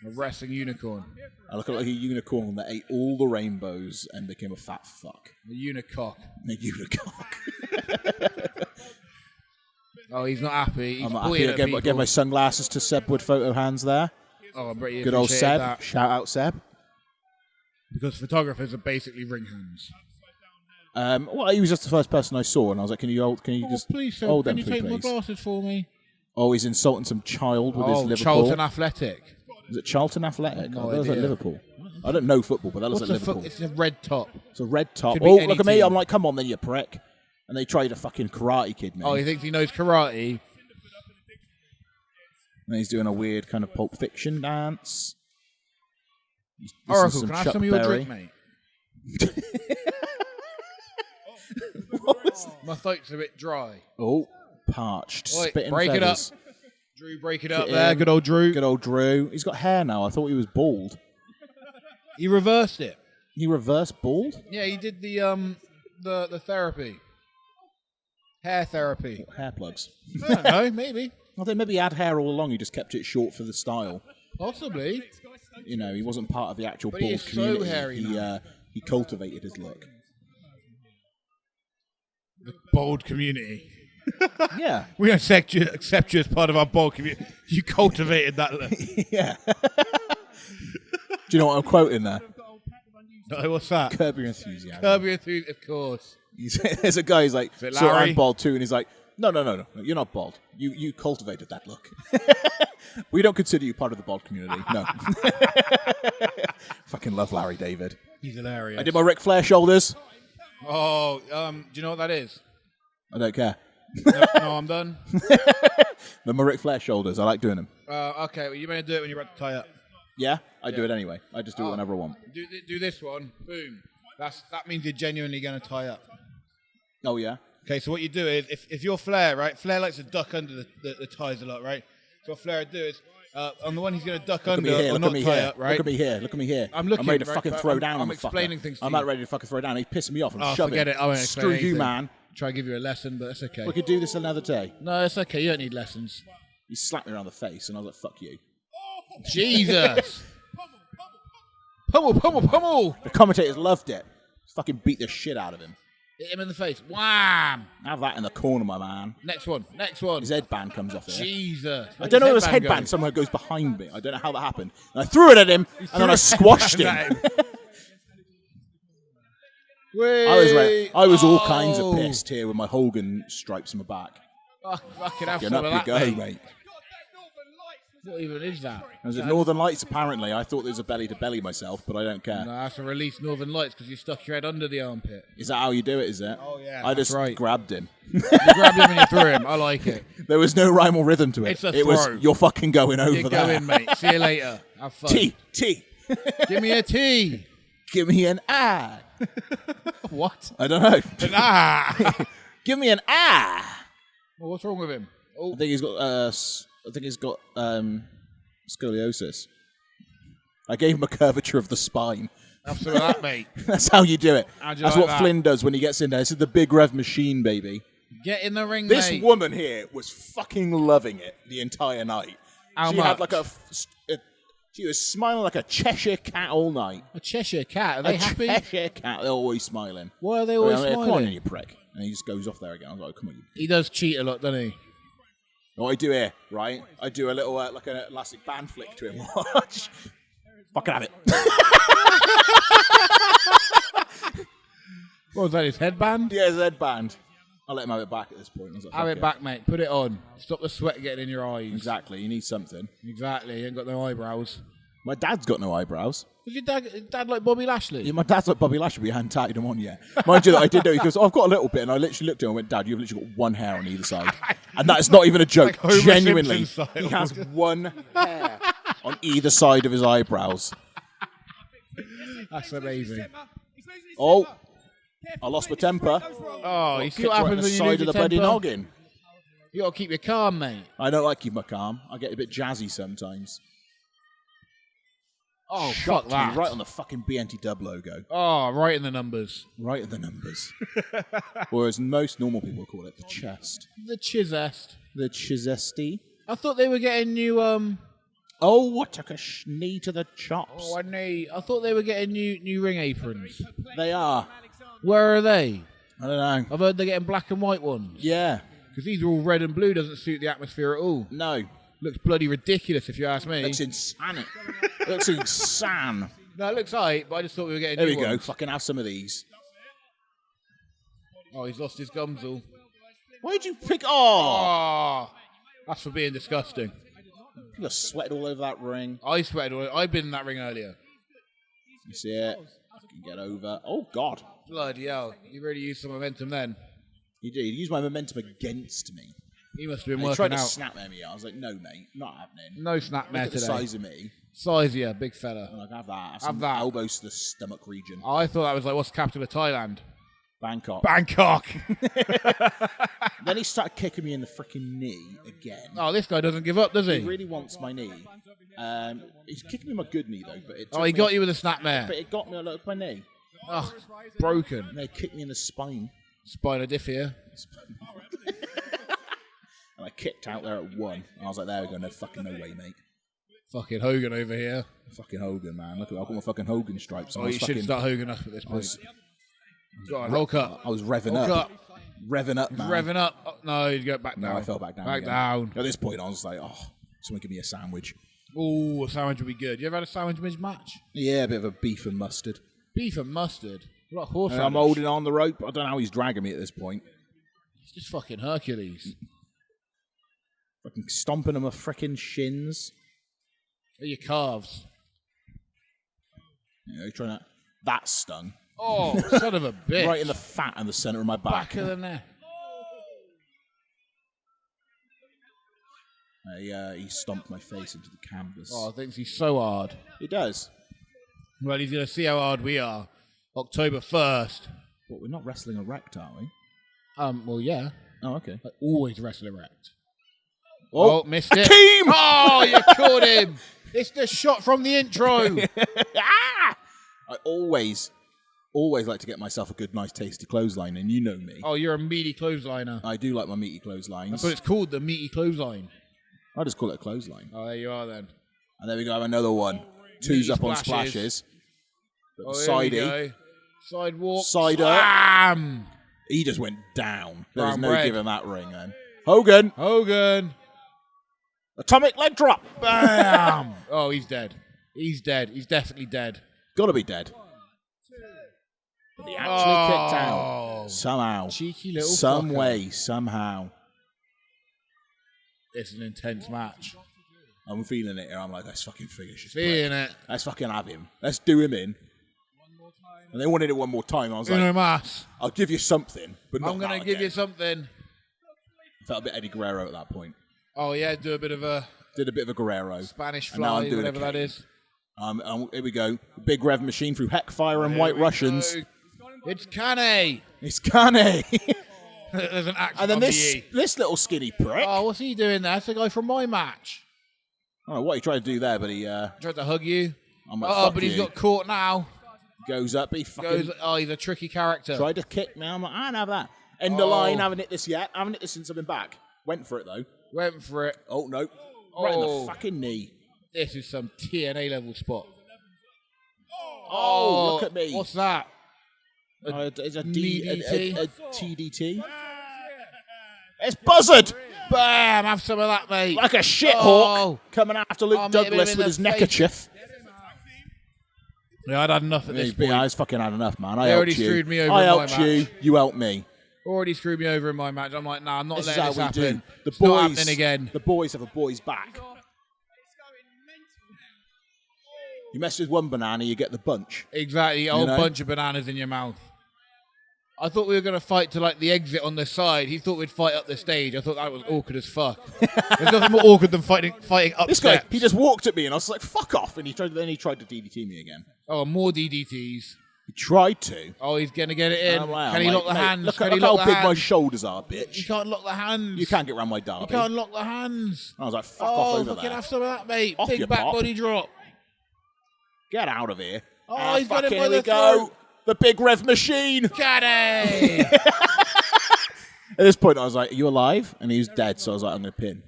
Speaker 1: A wrestling unicorn.
Speaker 2: I look like a unicorn that ate all the rainbows and became a fat fuck.
Speaker 1: A unicock.
Speaker 2: A unicorn.
Speaker 1: Oh, he's not happy. He's
Speaker 2: I'm not
Speaker 1: pointing
Speaker 2: happy.
Speaker 1: at
Speaker 2: I gave my sunglasses to Seb with photo hands there.
Speaker 1: Oh, I bet you
Speaker 2: Good old
Speaker 1: appreciated
Speaker 2: Seb.
Speaker 1: that.
Speaker 2: Shout out Seb.
Speaker 1: Because photographers are basically ring hands.
Speaker 2: Well, he was just the first person I saw, and I was like, "Can you just
Speaker 1: please, sir,
Speaker 2: hold
Speaker 1: can
Speaker 2: them,
Speaker 1: you take my
Speaker 2: please?"
Speaker 1: glasses for me?
Speaker 2: Oh, he's insulting some child with his Liverpool.
Speaker 1: Charlton Athletic.
Speaker 2: Is it Charlton Athletic?
Speaker 1: No
Speaker 2: Oh, that looks like
Speaker 1: idea.
Speaker 2: Liverpool. I don't know football, but that looks
Speaker 1: What's
Speaker 2: like
Speaker 1: the
Speaker 2: Liverpool.
Speaker 1: It's a red top.
Speaker 2: It's a red top.
Speaker 1: Could be
Speaker 2: Oh,
Speaker 1: any
Speaker 2: look at me.
Speaker 1: team.
Speaker 2: I'm like, come on then, you prick. And they tried to fucking Karate Kid me.
Speaker 1: Oh, he thinks he knows karate.
Speaker 2: And he's doing a weird kind of Pulp Fiction dance. He's listening
Speaker 1: Oracle,
Speaker 2: to
Speaker 1: can I have
Speaker 2: Chuck
Speaker 1: some of your
Speaker 2: Berry.
Speaker 1: drink, mate? My throat's a bit dry.
Speaker 2: Oh, parched.
Speaker 1: Oi,
Speaker 2: Spitting
Speaker 1: break it up.
Speaker 2: feathers.
Speaker 1: Drew, break it up
Speaker 2: Get
Speaker 1: there.
Speaker 2: in.
Speaker 1: Good old Drew.
Speaker 2: Good old Drew. He's got hair now. I thought he was bald.
Speaker 1: He reversed it.
Speaker 2: He reverse bald?
Speaker 1: Yeah, he did the therapy. Hair therapy.
Speaker 2: Hair plugs.
Speaker 1: I don't know, maybe.
Speaker 2: I think maybe he had hair all along. He just kept it short for the style.
Speaker 1: Possibly.
Speaker 2: You know, he wasn't part of the actual
Speaker 1: But he
Speaker 2: bald
Speaker 1: is so
Speaker 2: community.
Speaker 1: hairy now.
Speaker 2: He cultivated his look.
Speaker 1: The bold community.
Speaker 2: Yeah.
Speaker 1: We don't accept you as part of our bold community. You cultivated that look.
Speaker 2: Yeah. Do you know what I'm quoting there?
Speaker 1: No, what's that?
Speaker 2: Curb Your Enthusiasm.
Speaker 1: Curb Your Enthusiasm, of course.
Speaker 2: There's a guy who's like,
Speaker 1: Is it
Speaker 2: so
Speaker 1: Larry?
Speaker 2: I'm bald too, and he's like, no, you're not bald. You cultivated that look. We don't consider you part of the bald community. No. Fucking love Larry David.
Speaker 1: He's hilarious.
Speaker 2: I did my Ric Flair shoulders.
Speaker 1: Oh, do you know what that is?
Speaker 2: I don't care.
Speaker 1: No, I'm done.
Speaker 2: They're my Ric Flair shoulders. I like doing them.
Speaker 1: Okay, well, you're going to do it when you're about to tie up.
Speaker 2: Yeah, I do it anyway. I just do it whenever I want.
Speaker 1: Do this one. Boom. That means you're genuinely going to tie up.
Speaker 2: Oh, yeah?
Speaker 1: Okay, so what you do is, if you're Flair, right? Flair likes to duck under the ties a lot, right? So what Flair would do is, on the one he's going to duck under or not tie up, right?
Speaker 2: Look at me here. Look at me here.
Speaker 1: I'm looking,
Speaker 2: ready to
Speaker 1: right,
Speaker 2: fucking
Speaker 1: but
Speaker 2: throw
Speaker 1: I'm-
Speaker 2: down
Speaker 1: I'm
Speaker 2: on the
Speaker 1: explaining
Speaker 2: fucker.
Speaker 1: things to
Speaker 2: I'm
Speaker 1: you.
Speaker 2: not ready to fucking throw down. He's pissing me off. I'm
Speaker 1: Oh,
Speaker 2: shoving.
Speaker 1: forget it. I won't explain
Speaker 2: Screw you,
Speaker 1: anything.
Speaker 2: man.
Speaker 1: Try to give you a lesson, but it's okay.
Speaker 2: We could do this another day.
Speaker 1: No, it's okay. You don't need lessons.
Speaker 2: He slapped me around the face, and I was like, fuck you.
Speaker 1: Jesus. Pummel.
Speaker 2: The commentators loved it. Fucking beat the shit out of him.
Speaker 1: Hit him in the face. Wham!
Speaker 2: Have that in the corner, my man.
Speaker 1: Next one.
Speaker 2: His headband comes off here.
Speaker 1: Jesus.
Speaker 2: I don't know if his headband somehow goes behind me. I don't know how that happened. And I threw it at him, and then I squashed him. I was all kinds of pissed here with my Hogan stripes on my back.
Speaker 1: Fucking have
Speaker 2: Get
Speaker 1: some
Speaker 2: up
Speaker 1: of
Speaker 2: you
Speaker 1: that,
Speaker 2: go,
Speaker 1: mate.
Speaker 2: mate.
Speaker 1: What even is that?
Speaker 2: There's Northern Lights, apparently. I thought there was a belly-to-belly myself, but I don't care.
Speaker 1: No, that's a release Northern Lights because you stuck your head under the armpit.
Speaker 2: Is that how you do it, is it?
Speaker 1: Oh, yeah,
Speaker 2: I
Speaker 1: that's
Speaker 2: just
Speaker 1: right.
Speaker 2: grabbed him.
Speaker 1: You grabbed him and you threw him. I like it.
Speaker 2: There was no rhyme or rhythm to it.
Speaker 1: It's a
Speaker 2: it was,
Speaker 1: throw.
Speaker 2: you're fucking going over
Speaker 1: You
Speaker 2: there.
Speaker 1: go in, mate. See you later. Have fun.
Speaker 2: T.
Speaker 1: Give me a T.
Speaker 2: Give me an I.
Speaker 1: What?
Speaker 2: I don't know. Give me an I.
Speaker 1: Well, what's wrong with him? Oh,
Speaker 2: I think he's got scoliosis. I gave him a curvature of the spine.
Speaker 1: have some of that, mate.
Speaker 2: That's how you do it.
Speaker 1: How'd you
Speaker 2: That's
Speaker 1: like
Speaker 2: what
Speaker 1: that?
Speaker 2: Flynn does when he gets in there. This is the big rev machine, baby.
Speaker 1: Get in the ring,
Speaker 2: This
Speaker 1: mate.
Speaker 2: woman here was fucking loving it the entire night.
Speaker 1: How
Speaker 2: She
Speaker 1: much?
Speaker 2: had like she was smiling like a Cheshire cat all night.
Speaker 1: A Cheshire cat. Are they happy?
Speaker 2: Cheshire cat. They're always smiling.
Speaker 1: Why are they always
Speaker 2: Come on,
Speaker 1: smiling?
Speaker 2: you prick. And he just goes off there again. I was like, come on, you.
Speaker 1: He does cheat a lot, doesn't he?
Speaker 2: What I do here, right? I do a little, like an elastic band flick to him. Watch. Fucking have it.
Speaker 1: What was that, his headband?
Speaker 2: Yeah, his headband. I'll let him have it back at this point. I was like,
Speaker 1: Have
Speaker 2: fuck
Speaker 1: it back, mate. Put it on. Stop the sweat getting in your eyes.
Speaker 2: Exactly. You need something.
Speaker 1: Exactly. You ain't got no eyebrows.
Speaker 2: My dad's got no eyebrows.
Speaker 1: Was your dad like Bobby Lashley?
Speaker 2: Yeah, my dad's like Bobby Lashley, but he hadn't tatted him on yet. Mind you, that I did know. He goes, I've got a little bit. And I literally looked at him and went, Dad, you've literally got one hair on either side. And that is not even a joke.
Speaker 1: Like Homer
Speaker 2: Genuinely.
Speaker 1: Simpson style.
Speaker 2: He has one hair on either side of his eyebrows.
Speaker 1: That's amazing.
Speaker 2: Oh, I lost my temper.
Speaker 1: Oh, you see
Speaker 2: Kicked
Speaker 1: what
Speaker 2: right in
Speaker 1: happens
Speaker 2: the
Speaker 1: when you
Speaker 2: side
Speaker 1: lose
Speaker 2: of
Speaker 1: your
Speaker 2: the bloody
Speaker 1: temper?
Speaker 2: noggin.
Speaker 1: You got to keep your calm, mate.
Speaker 2: I don't like keeping my calm. I get a bit jazzy sometimes.
Speaker 1: Oh,
Speaker 2: Shot
Speaker 1: fuck that.
Speaker 2: right on the fucking BNTW logo.
Speaker 1: Oh, right in the numbers.
Speaker 2: Right in the numbers. Or as most normal people call it, the chest.
Speaker 1: The chisest.
Speaker 2: The chisesti.
Speaker 1: I thought they were getting new,
Speaker 2: Oh, I took a knee to the chops.
Speaker 1: Oh, I thought they were getting new ring aprons.
Speaker 2: They are.
Speaker 1: Where are they?
Speaker 2: I don't know.
Speaker 1: I've heard they're getting black and white ones.
Speaker 2: Yeah.
Speaker 1: Because these are all red and blue. Doesn't suit the atmosphere at all.
Speaker 2: No.
Speaker 1: Looks bloody ridiculous, if you ask me.
Speaker 2: Looks insane. It looks insane.
Speaker 1: No, it looks alright, but I just thought we were getting
Speaker 2: There
Speaker 1: new
Speaker 2: we go.
Speaker 1: ones.
Speaker 2: Fucking have some of these.
Speaker 1: Oh, he's lost his gums all.
Speaker 2: Why'd you pick? Oh!
Speaker 1: Oh, that's for being disgusting.
Speaker 2: You're sweating all over that ring.
Speaker 1: I sweated all. I've been in that ring earlier.
Speaker 2: You see it? I can get over. Oh, God.
Speaker 1: Bloody hell. You really used some momentum then.
Speaker 2: He did. He used my momentum against me.
Speaker 1: He must have been
Speaker 2: He tried
Speaker 1: working
Speaker 2: to
Speaker 1: out.
Speaker 2: snap at me. I was like, no, mate. Not happening.
Speaker 1: No snap
Speaker 2: Look
Speaker 1: there
Speaker 2: at the
Speaker 1: today.
Speaker 2: size of me.
Speaker 1: Size, yeah, big fella.
Speaker 2: I'm like, have that. Have
Speaker 1: Have
Speaker 2: some
Speaker 1: that.
Speaker 2: elbows to the stomach region.
Speaker 1: I thought that was like, what's the capital of Thailand?
Speaker 2: Bangkok. Then he started kicking me in the freaking knee again.
Speaker 1: Oh, this guy doesn't give up, does
Speaker 2: He
Speaker 1: he?
Speaker 2: really wants my knee. He's kicking me my good knee, though. But
Speaker 1: He got you with a snapmare.
Speaker 2: But it got me a look at my knee.
Speaker 1: Oh, broken.
Speaker 2: And they kicked me in the spine.
Speaker 1: Spinodifia.
Speaker 2: And I kicked out there at 1. And I was like, there we go. No fucking no way, mate.
Speaker 1: Fucking Hogan over here.
Speaker 2: Fucking Hogan, man. Look at I've got my fucking Hogan stripes on.
Speaker 1: Oh, you should start Hogan up at this point. Go on, Hulk up.
Speaker 2: I was revving
Speaker 1: Hulk
Speaker 2: up.
Speaker 1: up.
Speaker 2: Revving up, man.
Speaker 1: Revving up. Oh, no, you go back down.
Speaker 2: No, I fell back down.
Speaker 1: Back
Speaker 2: again.
Speaker 1: down.
Speaker 2: At this point, I was like, oh, someone give me a sandwich.
Speaker 1: Ooh, a sandwich would be good. You ever had a sandwich match?
Speaker 2: Yeah, a bit of a beef and mustard.
Speaker 1: Beef and mustard? What about horse
Speaker 2: And
Speaker 1: sandwich?
Speaker 2: I'm holding on the rope. I don't know how he's dragging me at this point.
Speaker 1: It's just fucking Hercules.
Speaker 2: Fucking stomping on my frickin' shins.
Speaker 1: Or your calves.
Speaker 2: You know, trying to... That stung.
Speaker 1: Oh, son of a bitch.
Speaker 2: Right in the fat and the centre of my back.
Speaker 1: Back of the neck.
Speaker 2: He stomped my face into the canvas.
Speaker 1: Oh, I think he's so hard.
Speaker 2: He does.
Speaker 1: Well, he's going to see how hard we are. October 1st.
Speaker 2: But we're not wrestling erect, are we?
Speaker 1: Well, yeah.
Speaker 2: Oh, okay.
Speaker 1: I always wrestle erect.
Speaker 2: Oh,
Speaker 1: missed it.
Speaker 2: Akeem!
Speaker 1: Oh, you caught him. It's the shot from the intro.
Speaker 2: I always like to get myself a good, nice, tasty clothesline, and you know me.
Speaker 1: Oh, you're a meaty clothesliner.
Speaker 2: I do like my meaty clotheslines.
Speaker 1: That's what it's called, the meaty clothesline.
Speaker 2: I just call it a clothesline.
Speaker 1: Oh, there you are then.
Speaker 2: And there we go, have another one. Two's up on splashes.
Speaker 1: Oh,
Speaker 2: Sidey.
Speaker 1: here we go. Sidewalk.
Speaker 2: Sider.
Speaker 1: Slam!
Speaker 2: He just went down. There was
Speaker 1: Brown
Speaker 2: no
Speaker 1: bread.
Speaker 2: giving that ring, man. Hogan. Atomic leg drop.
Speaker 1: Bam! Oh, he's dead. He's dead. He's definitely dead.
Speaker 2: Gotta be dead. But he actually kicked out. Somehow.
Speaker 1: Cheeky little
Speaker 2: Some
Speaker 1: fucker.
Speaker 2: way, somehow.
Speaker 1: It's an intense match.
Speaker 2: I'm feeling it here. I'm like, let's fucking finish this.
Speaker 1: Seeing it.
Speaker 2: Let's fucking have him. Let's do him in. And they wanted it one more time. I was like,
Speaker 1: Uno mas.
Speaker 2: I'll give you something, but not
Speaker 1: I'm going
Speaker 2: that
Speaker 1: to give
Speaker 2: again.
Speaker 1: you something.
Speaker 2: I felt a bit Eddie Guerrero at that point.
Speaker 1: Oh, yeah, do a bit of a
Speaker 2: Did a bit of a Guerrero.
Speaker 1: Spanish
Speaker 2: And now I'm
Speaker 1: fly,
Speaker 2: doing a
Speaker 1: whatever that
Speaker 2: Kane.
Speaker 1: is.
Speaker 2: Here we go. Big Rev machine through Heckfire and White Russians.
Speaker 1: It's Cane.
Speaker 2: It's Kane.
Speaker 1: There's an accent
Speaker 2: And then
Speaker 1: on
Speaker 2: this
Speaker 1: the E.
Speaker 2: little skinny prick.
Speaker 1: Oh, what's he doing there? That's the guy from my match.
Speaker 2: I don't know what he tried to do there, but he...
Speaker 1: Tried to hug you.
Speaker 2: I'm like,
Speaker 1: Oh,
Speaker 2: fuck
Speaker 1: but he's
Speaker 2: you.
Speaker 1: got caught now.
Speaker 2: Goes up, he fucking
Speaker 1: He's a tricky character.
Speaker 2: tried to kick me. I'm like, I don't have that. End the line, haven't hit this yet. Haven't hit this since I've been back. Went for it, though.
Speaker 1: Went for it.
Speaker 2: Oh, no. Right in
Speaker 1: Oh.
Speaker 2: the fucking knee.
Speaker 1: This is some TNA level spot.
Speaker 2: Oh, look at me.
Speaker 1: What's that?
Speaker 2: It's a
Speaker 1: DDT?
Speaker 2: a TDT. It's buzzard!
Speaker 1: Bam! Have some of that, mate.
Speaker 2: Like a shithawk
Speaker 1: Oh.
Speaker 2: coming after Luke
Speaker 1: Oh, mate,
Speaker 2: Douglas
Speaker 1: him in
Speaker 2: with
Speaker 1: the
Speaker 2: his
Speaker 1: face.
Speaker 2: neckerchief.
Speaker 1: Yeah, I'd had enough at this point.
Speaker 2: I was fucking had enough, man. I
Speaker 1: They already
Speaker 2: helped you.
Speaker 1: screwed me over
Speaker 2: I
Speaker 1: in my
Speaker 2: helped you.
Speaker 1: match.
Speaker 2: You helped me.
Speaker 1: Already screwed me over in my match. I'm like, nah, I'm not
Speaker 2: This is
Speaker 1: letting
Speaker 2: how
Speaker 1: this
Speaker 2: we
Speaker 1: happen.
Speaker 2: do. The
Speaker 1: It's not
Speaker 2: boys,
Speaker 1: happening again.
Speaker 2: the boys have a boy's back. You mess with one banana, you get the bunch.
Speaker 1: Exactly. A whole
Speaker 2: know?
Speaker 1: bunch of bananas in your mouth. I thought we were going to fight to like the exit on the side. He thought we'd fight up the stage. I thought that was awkward as fuck. There's nothing more awkward than fighting up
Speaker 2: This guy,
Speaker 1: steps.
Speaker 2: he just walked at me, and I was like, "Fuck off!" And he tried to DDT me again.
Speaker 1: Oh, more DDTs.
Speaker 2: He tried to.
Speaker 1: Oh, he's going to get it in.
Speaker 2: I'm like,
Speaker 1: Can he
Speaker 2: mate,
Speaker 1: lock the
Speaker 2: mate,
Speaker 1: hands?
Speaker 2: Look,
Speaker 1: Can
Speaker 2: look
Speaker 1: he
Speaker 2: how
Speaker 1: lock the
Speaker 2: big my
Speaker 1: hands?
Speaker 2: shoulders are,
Speaker 1: You
Speaker 2: bitch.
Speaker 1: can't lock the hands.
Speaker 2: You can't get around my
Speaker 1: You
Speaker 2: derby.
Speaker 1: can't lock the hands.
Speaker 2: I was like, "Fuck off
Speaker 1: Oh,
Speaker 2: over
Speaker 1: fucking
Speaker 2: there.
Speaker 1: have some of that, mate.
Speaker 2: Off
Speaker 1: Big
Speaker 2: your
Speaker 1: back
Speaker 2: pop.
Speaker 1: body drop.
Speaker 2: Get out of here!"
Speaker 1: Oh, he's got him
Speaker 2: fucking
Speaker 1: by
Speaker 2: here we
Speaker 1: the
Speaker 2: go.
Speaker 1: throat.
Speaker 2: The big rev machine.
Speaker 1: Caddy!
Speaker 2: At this point, I was like, "Are you alive?" And he was dead. So I was like, "I'm gonna pin."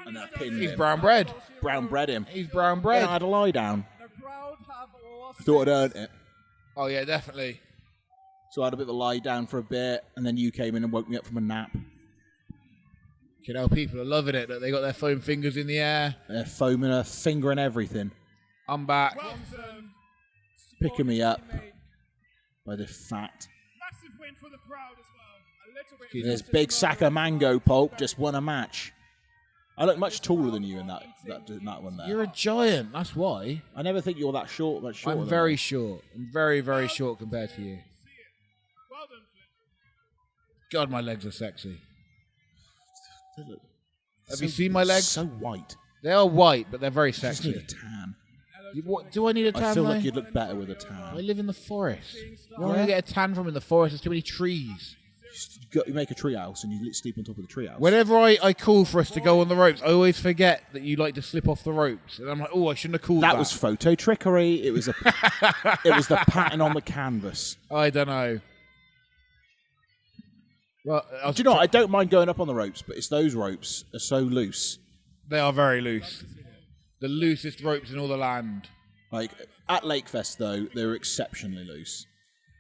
Speaker 2: And I pinned
Speaker 1: He's
Speaker 2: him.
Speaker 1: brown bread.
Speaker 2: Brown bread him.
Speaker 1: He's brown
Speaker 2: Then
Speaker 1: bread.
Speaker 2: I had a lie down.
Speaker 3: The crowd have lost
Speaker 2: Thought I'd earned it.
Speaker 1: Oh, yeah, definitely.
Speaker 2: So I had a bit of a lie down for a bit, and then you came in and woke me up from a nap.
Speaker 1: You know, people are loving it that they got their foam fingers in the air.
Speaker 2: They're foaming a finger and everything,
Speaker 1: I'm back.
Speaker 3: Bronson.
Speaker 2: picking me up by the fat.
Speaker 3: Massive win for the crowd as well. A little bit.
Speaker 2: This big sack of mango pulp just won a match. I look much taller than you in that one there.
Speaker 1: You're a giant, that's why.
Speaker 2: I never think you're that short. Much shorter.
Speaker 1: I'm
Speaker 2: than
Speaker 1: very
Speaker 2: me.
Speaker 1: short. I'm very, very short compared to you.
Speaker 3: Well done, Flynn.
Speaker 1: God, my legs are sexy.
Speaker 2: They look
Speaker 1: Have you seen my legs?
Speaker 2: So white.
Speaker 1: They are white, but they're very
Speaker 2: I just need a
Speaker 1: sexy.
Speaker 2: tan.
Speaker 3: Hello,
Speaker 1: What, do I need a tan?
Speaker 2: I feel
Speaker 1: though?
Speaker 2: like you'd look better with a
Speaker 1: I
Speaker 2: tan.
Speaker 1: live in the forest. Where am I going to get a tan from in the forest? There's too many trees.
Speaker 2: You make a tree house and you sleep on top of the tree house.
Speaker 1: Whenever I call for us to go on the ropes, I always forget that you like to slip off the ropes. And I'm like, oh, I shouldn't have called that.
Speaker 2: That was photo trickery. It was the pattern on the canvas.
Speaker 1: I don't know. Well,
Speaker 2: Do you know what? I don't mind going up on the ropes, but it's those ropes are so loose.
Speaker 1: They are very loose. The loosest ropes in all the land.
Speaker 2: Like at Lakefest, though, they were exceptionally loose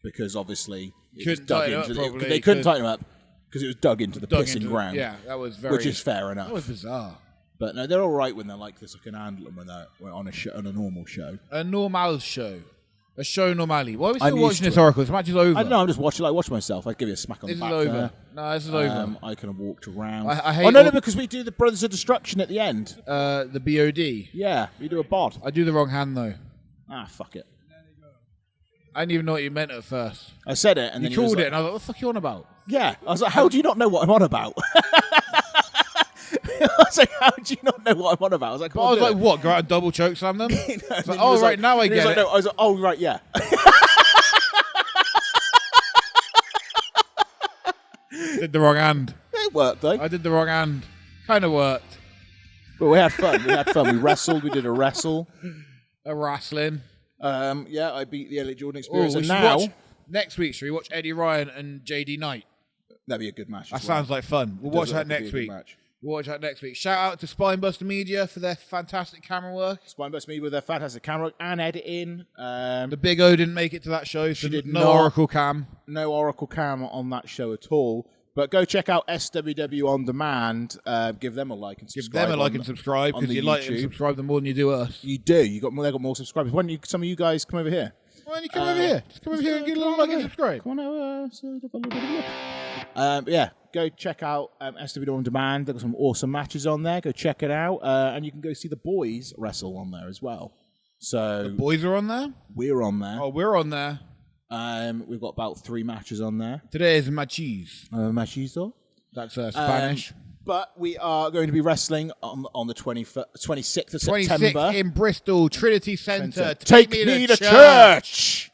Speaker 2: because obviously it was
Speaker 1: Couldn't
Speaker 2: dug
Speaker 1: tighten
Speaker 2: into
Speaker 1: up
Speaker 2: the,
Speaker 1: properly,
Speaker 2: they couldn't
Speaker 1: 'cause-
Speaker 2: tighten them up because it was dug into the
Speaker 1: Dug
Speaker 2: pissing
Speaker 1: into-
Speaker 2: ground.
Speaker 1: Yeah, that was very...
Speaker 2: which is fair enough.
Speaker 1: That was bizarre.
Speaker 2: But no, they're all right when they're like this. I can handle them when they're on a normal show.
Speaker 1: A normal show. A show normally. Why are we
Speaker 2: I'm
Speaker 1: still
Speaker 2: used
Speaker 1: watching
Speaker 2: to
Speaker 1: this,
Speaker 2: it.
Speaker 1: Oracle? This match is over.
Speaker 2: I don't know. I'm just watching. I watch myself. I give you a smack on
Speaker 1: This
Speaker 2: the
Speaker 1: is
Speaker 2: back.
Speaker 1: over.
Speaker 2: There.
Speaker 1: No, this is over.
Speaker 2: I kind of walked around.
Speaker 1: I hate
Speaker 2: oh no,
Speaker 1: all-
Speaker 2: no, because we do the Brothers of Destruction at the end.
Speaker 1: The BOD.
Speaker 2: Yeah, we do a bod.
Speaker 1: I do the wrong hand, though.
Speaker 2: Fuck it.
Speaker 1: I didn't even know what you meant at first.
Speaker 2: I said it, and
Speaker 1: You
Speaker 2: then he was
Speaker 1: called
Speaker 2: like,
Speaker 1: it, and I was like, what the fuck are you on about?
Speaker 2: Yeah, I was like, how do you not know what I'm on about? I was like, how do you not know what I'm on about? I was like,
Speaker 1: But I was like, what? Go out and double choke slam them?
Speaker 2: It's
Speaker 1: like, oh, right, now I get it.
Speaker 2: No, I was like, oh, right, yeah.
Speaker 1: Did the wrong hand.
Speaker 2: It worked, though.
Speaker 1: I did the wrong hand. Kind of worked.
Speaker 2: But we had fun. We wrestled. We did a wrestle.
Speaker 1: A wrestling.
Speaker 2: Yeah, I beat the Elliot Jordan
Speaker 1: Oh,
Speaker 2: Experience.
Speaker 1: we
Speaker 2: And
Speaker 1: should
Speaker 2: now,
Speaker 1: watch next week. Should we watch Eddie Ryan and JD Knight?
Speaker 2: that'd be a good match.
Speaker 1: That
Speaker 2: as well.
Speaker 1: sounds like fun. We'll
Speaker 2: Does
Speaker 1: watch
Speaker 2: look
Speaker 1: that
Speaker 2: like it'd
Speaker 1: next
Speaker 2: be a
Speaker 1: week.
Speaker 2: good match.
Speaker 1: We'll watch that next week. Shout out to Spinebuster Media for their fantastic camera work.
Speaker 2: Spinebuster Me with their fantastic camera and editing.
Speaker 1: The Big O didn't make it to that show, so
Speaker 2: did
Speaker 1: no
Speaker 2: not.
Speaker 1: Oracle cam.
Speaker 2: No Oracle Cam on that show at all. But go check out SWW On Demand. Give them a like and
Speaker 1: Give
Speaker 2: subscribe.
Speaker 1: them a like
Speaker 2: on
Speaker 1: and subscribe
Speaker 2: on
Speaker 1: because
Speaker 2: the
Speaker 1: you like and
Speaker 2: YouTube.
Speaker 1: subscribe them more than you do us.
Speaker 2: You do. They got more subscribers. Why don't some of you guys come over here?
Speaker 1: Why don't you come over here? Just come over here and get a little like and subscribe.
Speaker 2: Come on over. So have a little bit of a look. Yeah, go check out SWW On Demand. They've got some awesome matches on there. Go check it out. And you can go see the boys wrestle on there as well. So
Speaker 1: Boys are on there?
Speaker 2: we're on there.
Speaker 1: Oh, we're on there.
Speaker 2: We've got about 3 matches on there.
Speaker 1: Today is Machis.
Speaker 2: Matches though.
Speaker 1: That's Spanish.
Speaker 2: But we are going to be wrestling on the 26th of
Speaker 1: 26th
Speaker 2: September.
Speaker 1: in Bristol, Trinity Centre.
Speaker 2: Take me to church.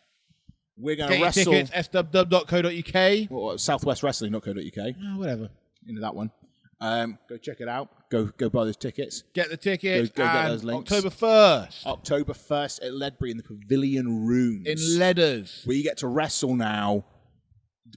Speaker 2: We're going
Speaker 1: Get
Speaker 2: to
Speaker 1: your
Speaker 2: wrestle.
Speaker 1: tickets, swww.co.uk.
Speaker 2: Well, southwestwrestling.co.uk.
Speaker 1: Oh, whatever.
Speaker 2: Into that one. Go check it out. Go buy those tickets.
Speaker 1: Get the tickets.
Speaker 2: Go get
Speaker 1: and
Speaker 2: those links.
Speaker 1: October 1st
Speaker 2: October 1st at Ledbury in the Pavilion Rooms.
Speaker 1: in Leaders.
Speaker 2: where you get to wrestle now.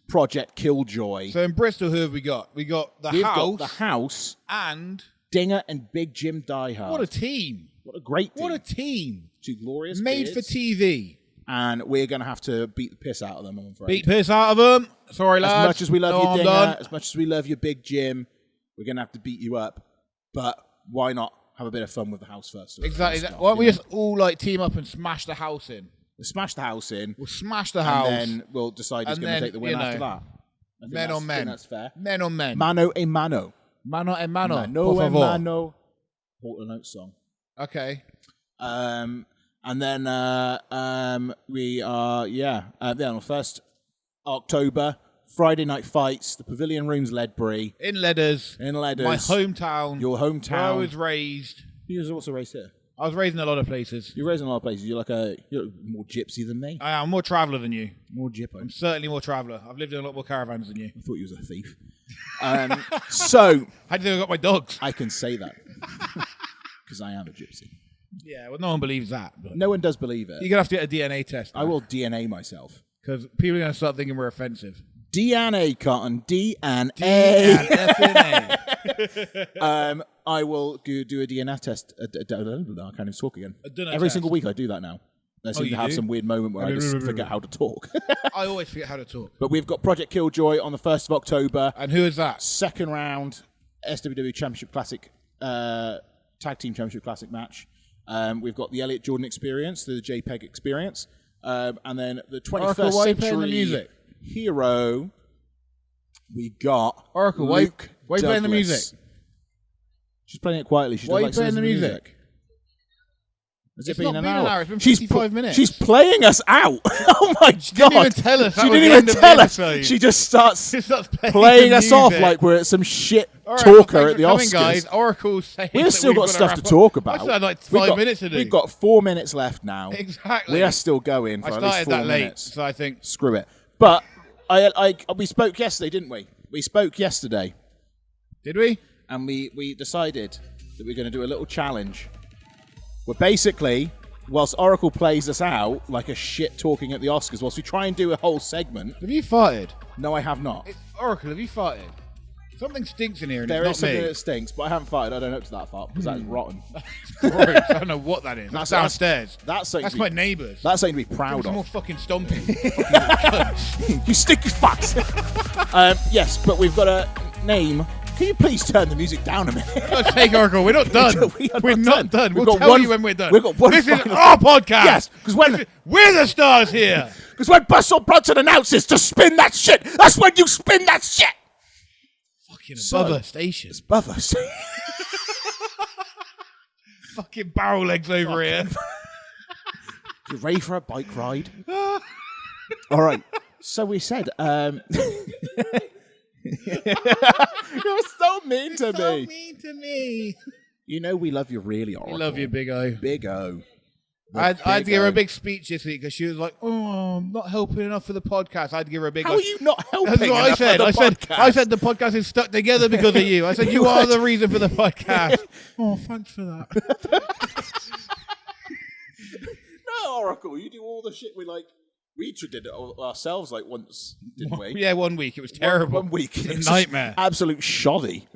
Speaker 2: Project Killjoy.
Speaker 1: So in Bristol, who have we got? We got the
Speaker 2: We've
Speaker 1: House
Speaker 2: got the House,
Speaker 1: and
Speaker 2: Dinger, and Big Jim Diehard.
Speaker 1: what a team!
Speaker 2: What a great team.
Speaker 1: What a team!
Speaker 2: 2 glorious
Speaker 1: Made
Speaker 2: beards.
Speaker 1: for TV.
Speaker 2: And we're going to have to beat the piss out of them, I'm afraid.
Speaker 1: Beat piss out of them. Sorry, lads.
Speaker 2: As much as we love
Speaker 1: No,
Speaker 2: you,
Speaker 1: I'm
Speaker 2: Dinger,
Speaker 1: done.
Speaker 2: as much as we love you, Big Jim, we're going to have to beat you up. But why not have a bit of fun with the House first?
Speaker 1: Exactly.
Speaker 2: Stuff,
Speaker 1: Why don't we
Speaker 2: you know?
Speaker 1: just all like team up and smash the House in?
Speaker 2: We'll smash the House in,
Speaker 1: We'll smash the House.
Speaker 2: and then we'll decide who's
Speaker 1: And
Speaker 2: going to
Speaker 1: then,
Speaker 2: take the win
Speaker 1: you know,
Speaker 2: after that. I think
Speaker 1: men
Speaker 2: that's-
Speaker 1: on
Speaker 2: I
Speaker 1: men.
Speaker 2: think that's fair.
Speaker 1: Men on men.
Speaker 2: Mano a mano.
Speaker 1: Mano en mano.
Speaker 2: Mano
Speaker 1: Por
Speaker 2: a
Speaker 1: favor.
Speaker 2: mano. Portal Note song.
Speaker 1: Okay.
Speaker 2: And then we are, then on the 1st October, Friday Night Fights, the Pavilion Rooms, Ledbury.
Speaker 1: In Leaders.
Speaker 2: In Leaders.
Speaker 1: My hometown.
Speaker 2: Your
Speaker 1: Where I
Speaker 2: hometown.
Speaker 1: was raised.
Speaker 2: You was also raised here.
Speaker 1: I was raised in a lot of places.
Speaker 2: You're raised in a lot of places. You're more gypsy than me.
Speaker 1: I am more traveller than you.
Speaker 2: More gyppo.
Speaker 1: I'm certainly more traveller. I've lived in a lot more caravans than you.
Speaker 2: I thought you was a thief. So,
Speaker 1: How do you think I got my dogs?
Speaker 2: I can say that. Because I am a gypsy.
Speaker 1: Yeah, well, no one believes that. But
Speaker 2: No one does believe it.
Speaker 1: you're going to have to get a DNA test.
Speaker 2: I will DNA myself.
Speaker 1: Because people are going to start thinking we're offensive.
Speaker 2: DNA, Cotton. DNA.
Speaker 1: And FNA.
Speaker 2: I will do a DNA test. I can't even talk again.
Speaker 1: A DNA
Speaker 2: Every
Speaker 1: test.
Speaker 2: single week I do that now. I seem
Speaker 1: you
Speaker 2: to have
Speaker 1: do?
Speaker 2: some weird moment where I just forget how to talk.
Speaker 1: I always forget how to talk.
Speaker 2: But we've got Project Killjoy on the 1st of October.
Speaker 1: And who is that?
Speaker 2: Second round SWW Championship Classic, Tag Team Championship Classic match. We've got the Elliot Jordan Experience, the JPEG Experience. And then the 21st
Speaker 1: Oracle, why are you playing
Speaker 2: Century
Speaker 1: the music?
Speaker 2: Hero. We got
Speaker 1: Oracle,
Speaker 2: Luke
Speaker 1: why are you playing the
Speaker 2: Douglas.
Speaker 1: music?
Speaker 2: She's playing it quietly. She
Speaker 1: Why are you
Speaker 2: doesn't like
Speaker 1: playing the
Speaker 2: listening to
Speaker 1: music?
Speaker 2: Has
Speaker 1: It's
Speaker 2: it been
Speaker 1: not
Speaker 2: an
Speaker 1: been
Speaker 2: hour?
Speaker 1: an hour, it's been
Speaker 2: She's
Speaker 1: 55 minutes.
Speaker 2: She's playing us out. Oh my god! She
Speaker 1: didn't even tell us that
Speaker 2: She
Speaker 1: was
Speaker 2: didn't
Speaker 1: the
Speaker 2: even
Speaker 1: end of the
Speaker 2: tell us.
Speaker 1: episode.
Speaker 2: She just starts
Speaker 1: It starts
Speaker 2: playing
Speaker 1: the
Speaker 2: us off
Speaker 1: music.
Speaker 2: like we're some shit
Speaker 1: All right,
Speaker 2: talker
Speaker 1: well,
Speaker 2: at the
Speaker 1: thanks for
Speaker 2: Oscars.
Speaker 1: coming, guys. Oracle's saying
Speaker 2: We've
Speaker 1: that
Speaker 2: still
Speaker 1: we've
Speaker 2: got
Speaker 1: gotta
Speaker 2: stuff to
Speaker 1: wrap up.
Speaker 2: talk about.
Speaker 1: I still had like
Speaker 2: We've
Speaker 1: 5
Speaker 2: got-
Speaker 1: minutes to do.
Speaker 2: We've got 4 minutes left now.
Speaker 1: Exactly.
Speaker 2: We are still going for
Speaker 1: I
Speaker 2: at least
Speaker 1: started
Speaker 2: 4
Speaker 1: that late,
Speaker 2: minutes.
Speaker 1: so I think.
Speaker 2: Screw it. But we spoke yesterday, didn't we? We spoke yesterday,
Speaker 1: Did we?
Speaker 2: and we decided that we're going to do a little challenge. Where basically, whilst Oracle plays us out like a shit talking at the Oscars, whilst we try and do a whole segment.
Speaker 1: Have you farted?
Speaker 2: No, I have not.
Speaker 1: Oracle, have you farted? Something stinks in here, and
Speaker 2: There is
Speaker 1: it's not
Speaker 2: something
Speaker 1: me.
Speaker 2: that stinks, but I haven't farted. I don't know up to that fart because that's rotten.
Speaker 1: Gross. I don't know what that is. That's downstairs.
Speaker 2: That's something.
Speaker 1: That's my neighbours.
Speaker 2: That's something to be proud
Speaker 1: Some more
Speaker 2: of.
Speaker 1: fucking stomping. Fucking little cunts.
Speaker 2: You stinky fucks. Yes, but we've got a name. Can you please turn the music down a minute?
Speaker 1: Let's take Oracle. We're not done.
Speaker 2: We're
Speaker 1: not done.
Speaker 2: We've
Speaker 1: We'll
Speaker 2: got
Speaker 1: tell
Speaker 2: one-
Speaker 1: you when we're done.
Speaker 2: we've got one
Speaker 1: This is
Speaker 2: final-
Speaker 1: our podcast.
Speaker 2: Yes, because when
Speaker 1: We're the stars here.
Speaker 2: Buzzsaw Bronson announces to spin that shit, that's when you spin that shit.
Speaker 1: Fucking
Speaker 2: So-
Speaker 1: above us station.
Speaker 2: It's above us.
Speaker 1: Fucking barrel legs over here.
Speaker 2: You ready for a bike ride? All right. So we said, you're so mean to me.
Speaker 1: mean to me.
Speaker 2: You know we love you really, Oracle.
Speaker 1: I love you, Big O.
Speaker 2: Big O.
Speaker 1: I had to
Speaker 2: Big
Speaker 1: give her
Speaker 2: O.
Speaker 1: a big speech this week because she was like, "Oh, I'm not helping enough for the podcast." I had to give her a big.
Speaker 2: How are you not helping?
Speaker 1: That's what I
Speaker 2: enough for
Speaker 1: said.
Speaker 2: the
Speaker 1: I
Speaker 2: podcast?
Speaker 1: said the podcast is stuck together because of you. I said you are the reason for the podcast. Oh, thanks for that.
Speaker 2: No, Oracle, you do all the shit we like. We did it ourselves like once, didn't we?
Speaker 1: Yeah, 1 week. It was terrible.
Speaker 2: One week.
Speaker 1: It was
Speaker 2: It's
Speaker 1: a nightmare.
Speaker 2: Absolute shoddy.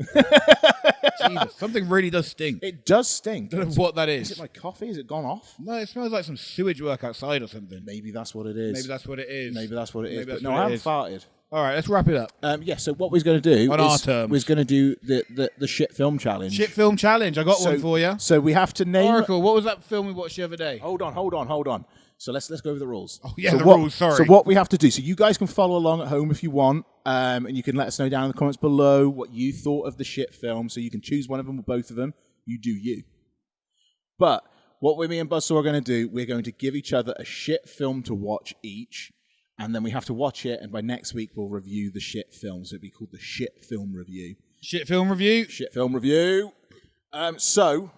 Speaker 1: Jesus, something really does stink.
Speaker 2: It does stink.
Speaker 1: I don't know what that
Speaker 2: Is
Speaker 1: is.
Speaker 2: it my coffee? Is it gone off?
Speaker 1: No, it smells like some sewage work outside or something.
Speaker 2: Maybe that's what it is.
Speaker 1: Maybe that's what it is.
Speaker 2: Maybe that's what it is.
Speaker 1: Maybe
Speaker 2: But
Speaker 1: that's
Speaker 2: no,
Speaker 1: what
Speaker 2: I
Speaker 1: it
Speaker 2: haven't
Speaker 1: is.
Speaker 2: farted.
Speaker 1: All right, let's wrap it up.
Speaker 2: Yeah, so what we're going to do
Speaker 1: On our
Speaker 2: is
Speaker 1: terms.
Speaker 2: we're going to do the shit film challenge.
Speaker 1: Shit film challenge. I got one for you.
Speaker 2: So we have to name...
Speaker 1: Oracle, what was that film we watched the other day?
Speaker 2: Hold on. So let's go over the rules.
Speaker 1: Oh, yeah,
Speaker 2: so
Speaker 1: the
Speaker 2: what,
Speaker 1: rules, sorry.
Speaker 2: So what we have to do, so you guys can follow along at home if you want, and you can let us know down in the comments below what you thought of the shit film, so you can choose one of them or both of them. You do you. But what me and Buzzsaw are going to do, we're going to give each other a shit film to watch each, and then we have to watch it, and by next week we'll review the shit film, so it'll be called the shit film review.
Speaker 1: Shit film review.
Speaker 2: Shit film review. So,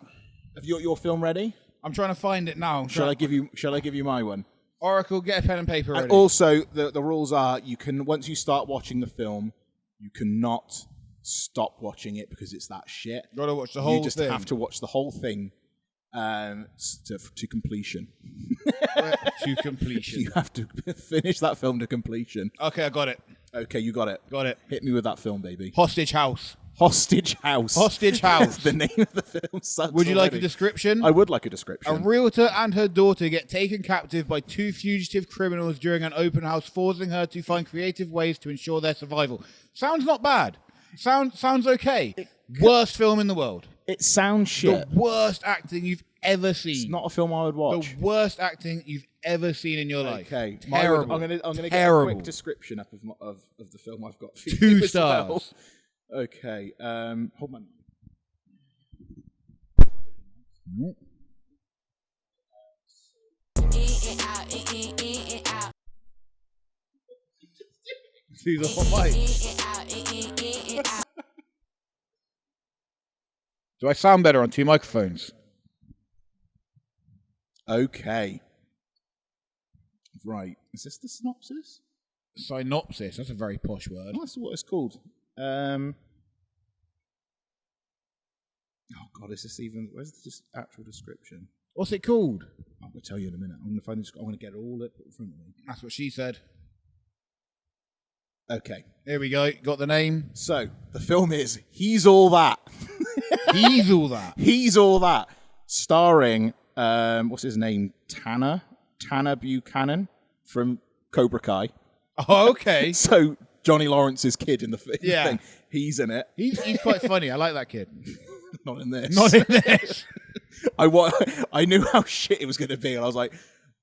Speaker 2: have you got your film ready?
Speaker 1: I'm trying to find it now.
Speaker 2: Shall I give you my one?
Speaker 1: Oracle, get a pen and paper ready.
Speaker 2: And also, the rules are you can once you start watching the film, you cannot stop watching it because it's that shit.
Speaker 1: Gotta watch the whole
Speaker 2: You just
Speaker 1: thing.
Speaker 2: have to watch the whole thing to completion.
Speaker 1: To completion.
Speaker 2: You have to finish that film to completion.
Speaker 1: Okay, I got it.
Speaker 2: Okay, you got it.
Speaker 1: Got it.
Speaker 2: Hit me with that film, baby.
Speaker 1: Hostage House.
Speaker 2: Hostage House.
Speaker 1: Hostage House.
Speaker 2: The name of the film sucks.
Speaker 1: Would you like a
Speaker 2: already.
Speaker 1: description?
Speaker 2: I would like a
Speaker 1: A
Speaker 2: description.
Speaker 1: realtor and her daughter get taken captive by two fugitive criminals during an open house, forcing her to find creative ways to ensure their survival. Sounds not bad. Sounds okay. Worst film in the world.
Speaker 2: It sounds shit.
Speaker 1: The worst acting you've ever seen.
Speaker 2: It's not a film I would watch.
Speaker 1: The worst acting you've ever seen in your life.
Speaker 2: Okay,
Speaker 1: Terrible.
Speaker 2: I'm gonna get a
Speaker 1: Terrible.
Speaker 2: quick description up of the film I've got. For
Speaker 1: 2
Speaker 2: you as
Speaker 1: stars.
Speaker 2: well. Okay, hold on.
Speaker 1: These are hot mics. Do I sound better on 2 microphones?
Speaker 2: Okay, right. Is this the synopsis?
Speaker 1: Synopsis. That's a very posh word.
Speaker 2: Oh, that's what it's called. Oh God, is this even? Where's this actual description?
Speaker 1: What's it called?
Speaker 2: I'm gonna tell you in a minute. I'm gonna find this. I'm gonna get it all up in front of me.
Speaker 1: That's what she said.
Speaker 2: Okay,
Speaker 1: Here we go. Got the name.
Speaker 2: so the film is He's All That.
Speaker 1: He's all that.
Speaker 2: He's All That, starring what's his name? Tanner Buchanan from Cobra Kai.
Speaker 1: Oh, okay.
Speaker 2: So Johnny Lawrence's kid in the
Speaker 1: Yeah.
Speaker 2: thing. He's in it.
Speaker 1: He's quite funny. I like that kid.
Speaker 2: Not in this.
Speaker 1: Not in this.
Speaker 2: I knew how shit it was going to be, and I was like,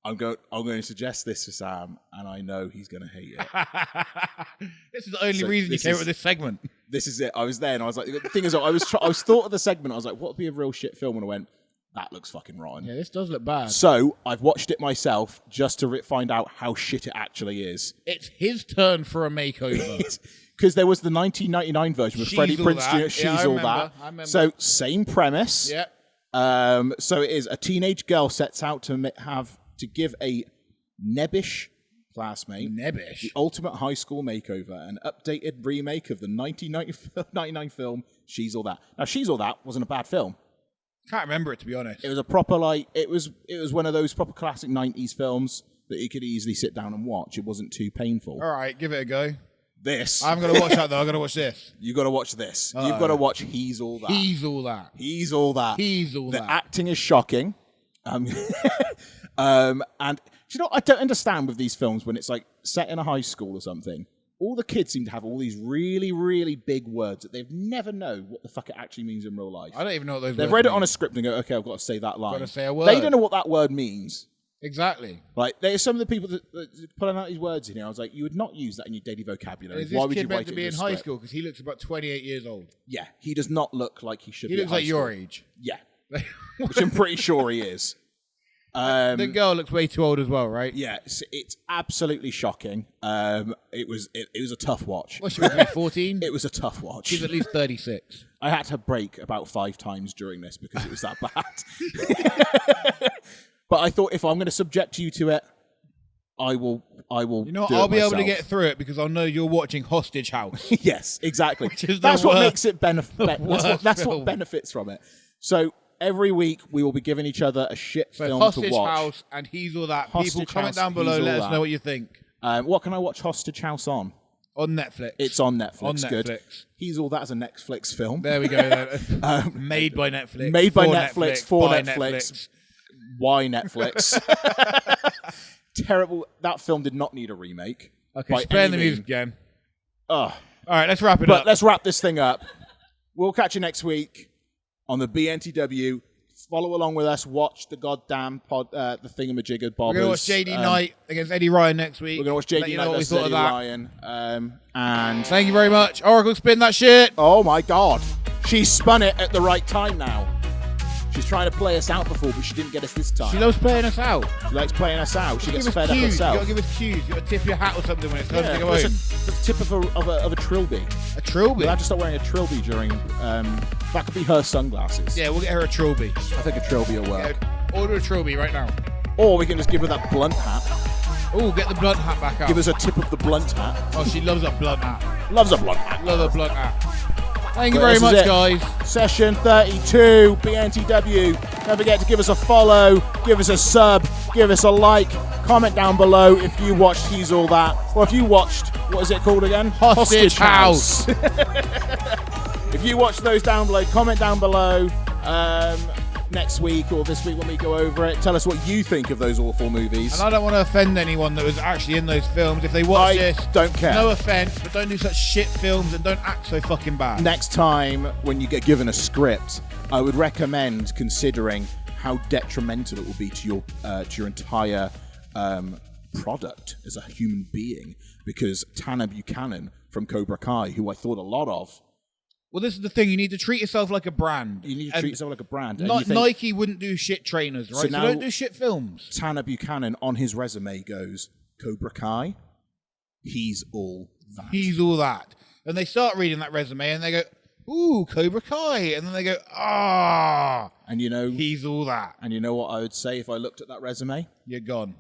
Speaker 2: I'm going to suggest this to Sam, and I know he's going to hate it.
Speaker 1: This is the only
Speaker 2: So
Speaker 1: reason you
Speaker 2: this
Speaker 1: came up
Speaker 2: is-
Speaker 1: with this segment.
Speaker 2: This is it. I was there, and I was like, the thing is, I was thought of the segment. I was like, what would be a real shit film? And I went, that looks fucking rotten.
Speaker 1: Yeah, this does look bad.
Speaker 2: So I've watched it myself just to find out how shit it actually is.
Speaker 1: It's his turn for a makeover.
Speaker 2: Because there was the 1999 version with
Speaker 1: She's
Speaker 2: Freddie
Speaker 1: All
Speaker 2: Prinze
Speaker 1: That.
Speaker 2: Jr. She's
Speaker 1: Yeah, I
Speaker 2: all
Speaker 1: remember,
Speaker 2: that.
Speaker 1: I remember.
Speaker 2: So same premise.
Speaker 1: Yeah.
Speaker 2: So it is a teenage girl sets out to give a nebbish classmate
Speaker 1: Nebbish.
Speaker 2: the ultimate high school makeover, an updated remake of the 1999 film She's All That. Now, She's All That wasn't a bad film.
Speaker 1: Can't remember it, to be honest.
Speaker 2: It was a proper, it was one of those proper classic 90s films that you could easily sit down and watch. It wasn't too painful.
Speaker 1: All right, give it a go.
Speaker 2: This.
Speaker 1: I'm going to watch that, though. I'm going to watch this.
Speaker 2: You got to watch this.
Speaker 1: Uh-oh.
Speaker 2: You've got to watch He's All That.
Speaker 1: He's all that.
Speaker 2: He's All That.
Speaker 1: He's all
Speaker 2: the
Speaker 1: that.
Speaker 2: acting is shocking. And you know, I don't understand with these films when it's like set in a high school or something. All the kids seem to have all these really, really big words that they've never know what the fuck it actually means in real life.
Speaker 1: I don't even know what those
Speaker 2: They've
Speaker 1: words
Speaker 2: read it
Speaker 1: mean.
Speaker 2: on a script and go, okay, I've got to say that line.
Speaker 1: Got to say a word.
Speaker 2: They don't know what that word means.
Speaker 1: Exactly.
Speaker 2: Like, there's some of the people that pulling out these words in here. I was like, you would not use that in your daily vocabulary.
Speaker 1: Is
Speaker 2: Why
Speaker 1: this
Speaker 2: would you
Speaker 1: kid
Speaker 2: write
Speaker 1: meant
Speaker 2: it
Speaker 1: to be
Speaker 2: in
Speaker 1: in
Speaker 2: a
Speaker 1: high
Speaker 2: script?
Speaker 1: school? Because he looks about 28 years old.
Speaker 2: Yeah, he does not look like he should
Speaker 1: He
Speaker 2: be.
Speaker 1: looks
Speaker 2: at
Speaker 1: like
Speaker 2: high
Speaker 1: your
Speaker 2: school.
Speaker 1: age.
Speaker 2: Yeah, which I'm pretty sure he is.
Speaker 1: The girl looks way too old as well, right?
Speaker 2: Yeah, it's absolutely shocking. It was a tough watch.
Speaker 1: What's she meant to be, 14?
Speaker 2: It was a tough watch.
Speaker 1: She's at least 36.
Speaker 2: I had to break about 5 times during this because it was that bad. But I thought if I'm going to subject you to it, I will.
Speaker 1: You know what?
Speaker 2: do it
Speaker 1: I'll be able to
Speaker 2: myself.
Speaker 1: get through it because I'll know you're watching Hostage House.
Speaker 2: Yes, exactly.
Speaker 1: is
Speaker 2: That's
Speaker 1: the
Speaker 2: what
Speaker 1: worst-
Speaker 2: makes it benefit. That's
Speaker 1: film.
Speaker 2: what benefits from it. So every week we will be giving each other a shit
Speaker 1: So
Speaker 2: film to
Speaker 1: Hostage
Speaker 2: watch.
Speaker 1: House and He's All That.
Speaker 2: Hostage
Speaker 1: People, comment
Speaker 2: House,
Speaker 1: down below.
Speaker 2: He's All
Speaker 1: Let us
Speaker 2: That.
Speaker 1: know what you think.
Speaker 2: What can I watch Hostage House on?
Speaker 1: On Netflix.
Speaker 2: It's on Netflix.
Speaker 1: On
Speaker 2: Good.
Speaker 1: Netflix.
Speaker 2: He's All That as a Netflix film.
Speaker 1: There we go. Then. Made by Netflix.
Speaker 2: Made by
Speaker 1: for
Speaker 2: Netflix, for
Speaker 1: by
Speaker 2: Netflix. Why Netflix? Terrible. That film did not need a remake.
Speaker 1: Okay,
Speaker 2: by
Speaker 1: spare
Speaker 2: any
Speaker 1: the
Speaker 2: means.
Speaker 1: music again.
Speaker 2: Oh.
Speaker 1: All right, let's wrap it
Speaker 2: But
Speaker 1: up.
Speaker 2: let's wrap this thing up. We'll catch you next week on the BNTW. Follow along with us. Watch the goddamn the thingamajigger bobbers.
Speaker 1: We're going to watch JD Knight against Eddie Ryan next week.
Speaker 2: We're going to watch
Speaker 1: Let
Speaker 2: JD
Speaker 1: you
Speaker 2: Knight
Speaker 1: know what we
Speaker 2: versus
Speaker 1: thought
Speaker 2: Eddie
Speaker 1: of that.
Speaker 2: Ryan. And
Speaker 1: Thank you very much. Oracle, spin that shit.
Speaker 2: oh my God, she spun it at the right time now. She's trying to play us out before, but she didn't get us this time.
Speaker 1: She loves playing us out.
Speaker 2: She likes playing us out. She gets
Speaker 1: Give us
Speaker 2: fed up
Speaker 1: cues.
Speaker 2: herself.
Speaker 1: You got to give us cues. You got to tip your hat or something when it's time to
Speaker 2: Yeah,
Speaker 1: go
Speaker 2: it's
Speaker 1: home.
Speaker 2: the tip of a trilby.
Speaker 1: A trilby.
Speaker 2: We'll have to start wearing a trilby during. That could be her sunglasses.
Speaker 1: Yeah, we'll get her a trilby.
Speaker 2: I think a trilby will work.
Speaker 1: Order a trilby right now.
Speaker 2: Or we can just give her that blunt hat.
Speaker 1: Oh, get the blunt hat back out.
Speaker 2: Give us a tip of the blunt hat.
Speaker 1: Oh, she loves a blunt hat.
Speaker 2: Loves a blunt hat.
Speaker 1: Love a blunt hat. Thank you
Speaker 2: But
Speaker 1: very
Speaker 2: this is
Speaker 1: much,
Speaker 2: it.
Speaker 1: guys.
Speaker 2: Session 32, BNTW. Don't forget to give us a follow, give us a sub, give us a like, comment down below if you watched He's All That, or if you watched, what is it called again?
Speaker 1: Hostage House.
Speaker 2: If you watch those down below, comment down below next week or this week when we go over it. Tell us what you think of those awful movies.
Speaker 1: And I don't want to offend anyone that was actually in those films. If they watch
Speaker 2: I
Speaker 1: this,
Speaker 2: don't care.
Speaker 1: no offense, but don't do such shit films and don't act so fucking bad.
Speaker 2: Next time when you get given a script, I would recommend considering how detrimental it will be to your entire product as a human being. Because Tanner Buchanan from Cobra Kai, who I thought a lot of,
Speaker 1: Well, this is the thing. You need to treat yourself like a brand.
Speaker 2: you need to
Speaker 1: And
Speaker 2: treat yourself like a brand. And you think
Speaker 1: Nike wouldn't do shit trainers, right? So,
Speaker 2: now-
Speaker 1: don't do shit films.
Speaker 2: Tanner Buchanan on his resume goes, Cobra Kai, he's all that.
Speaker 1: He's all that. And they start reading that resume and they go, ooh, Cobra Kai. And then they go, ah,
Speaker 2: And you know
Speaker 1: he's all that.
Speaker 2: what I would say if I looked at that resume?
Speaker 1: You're gone.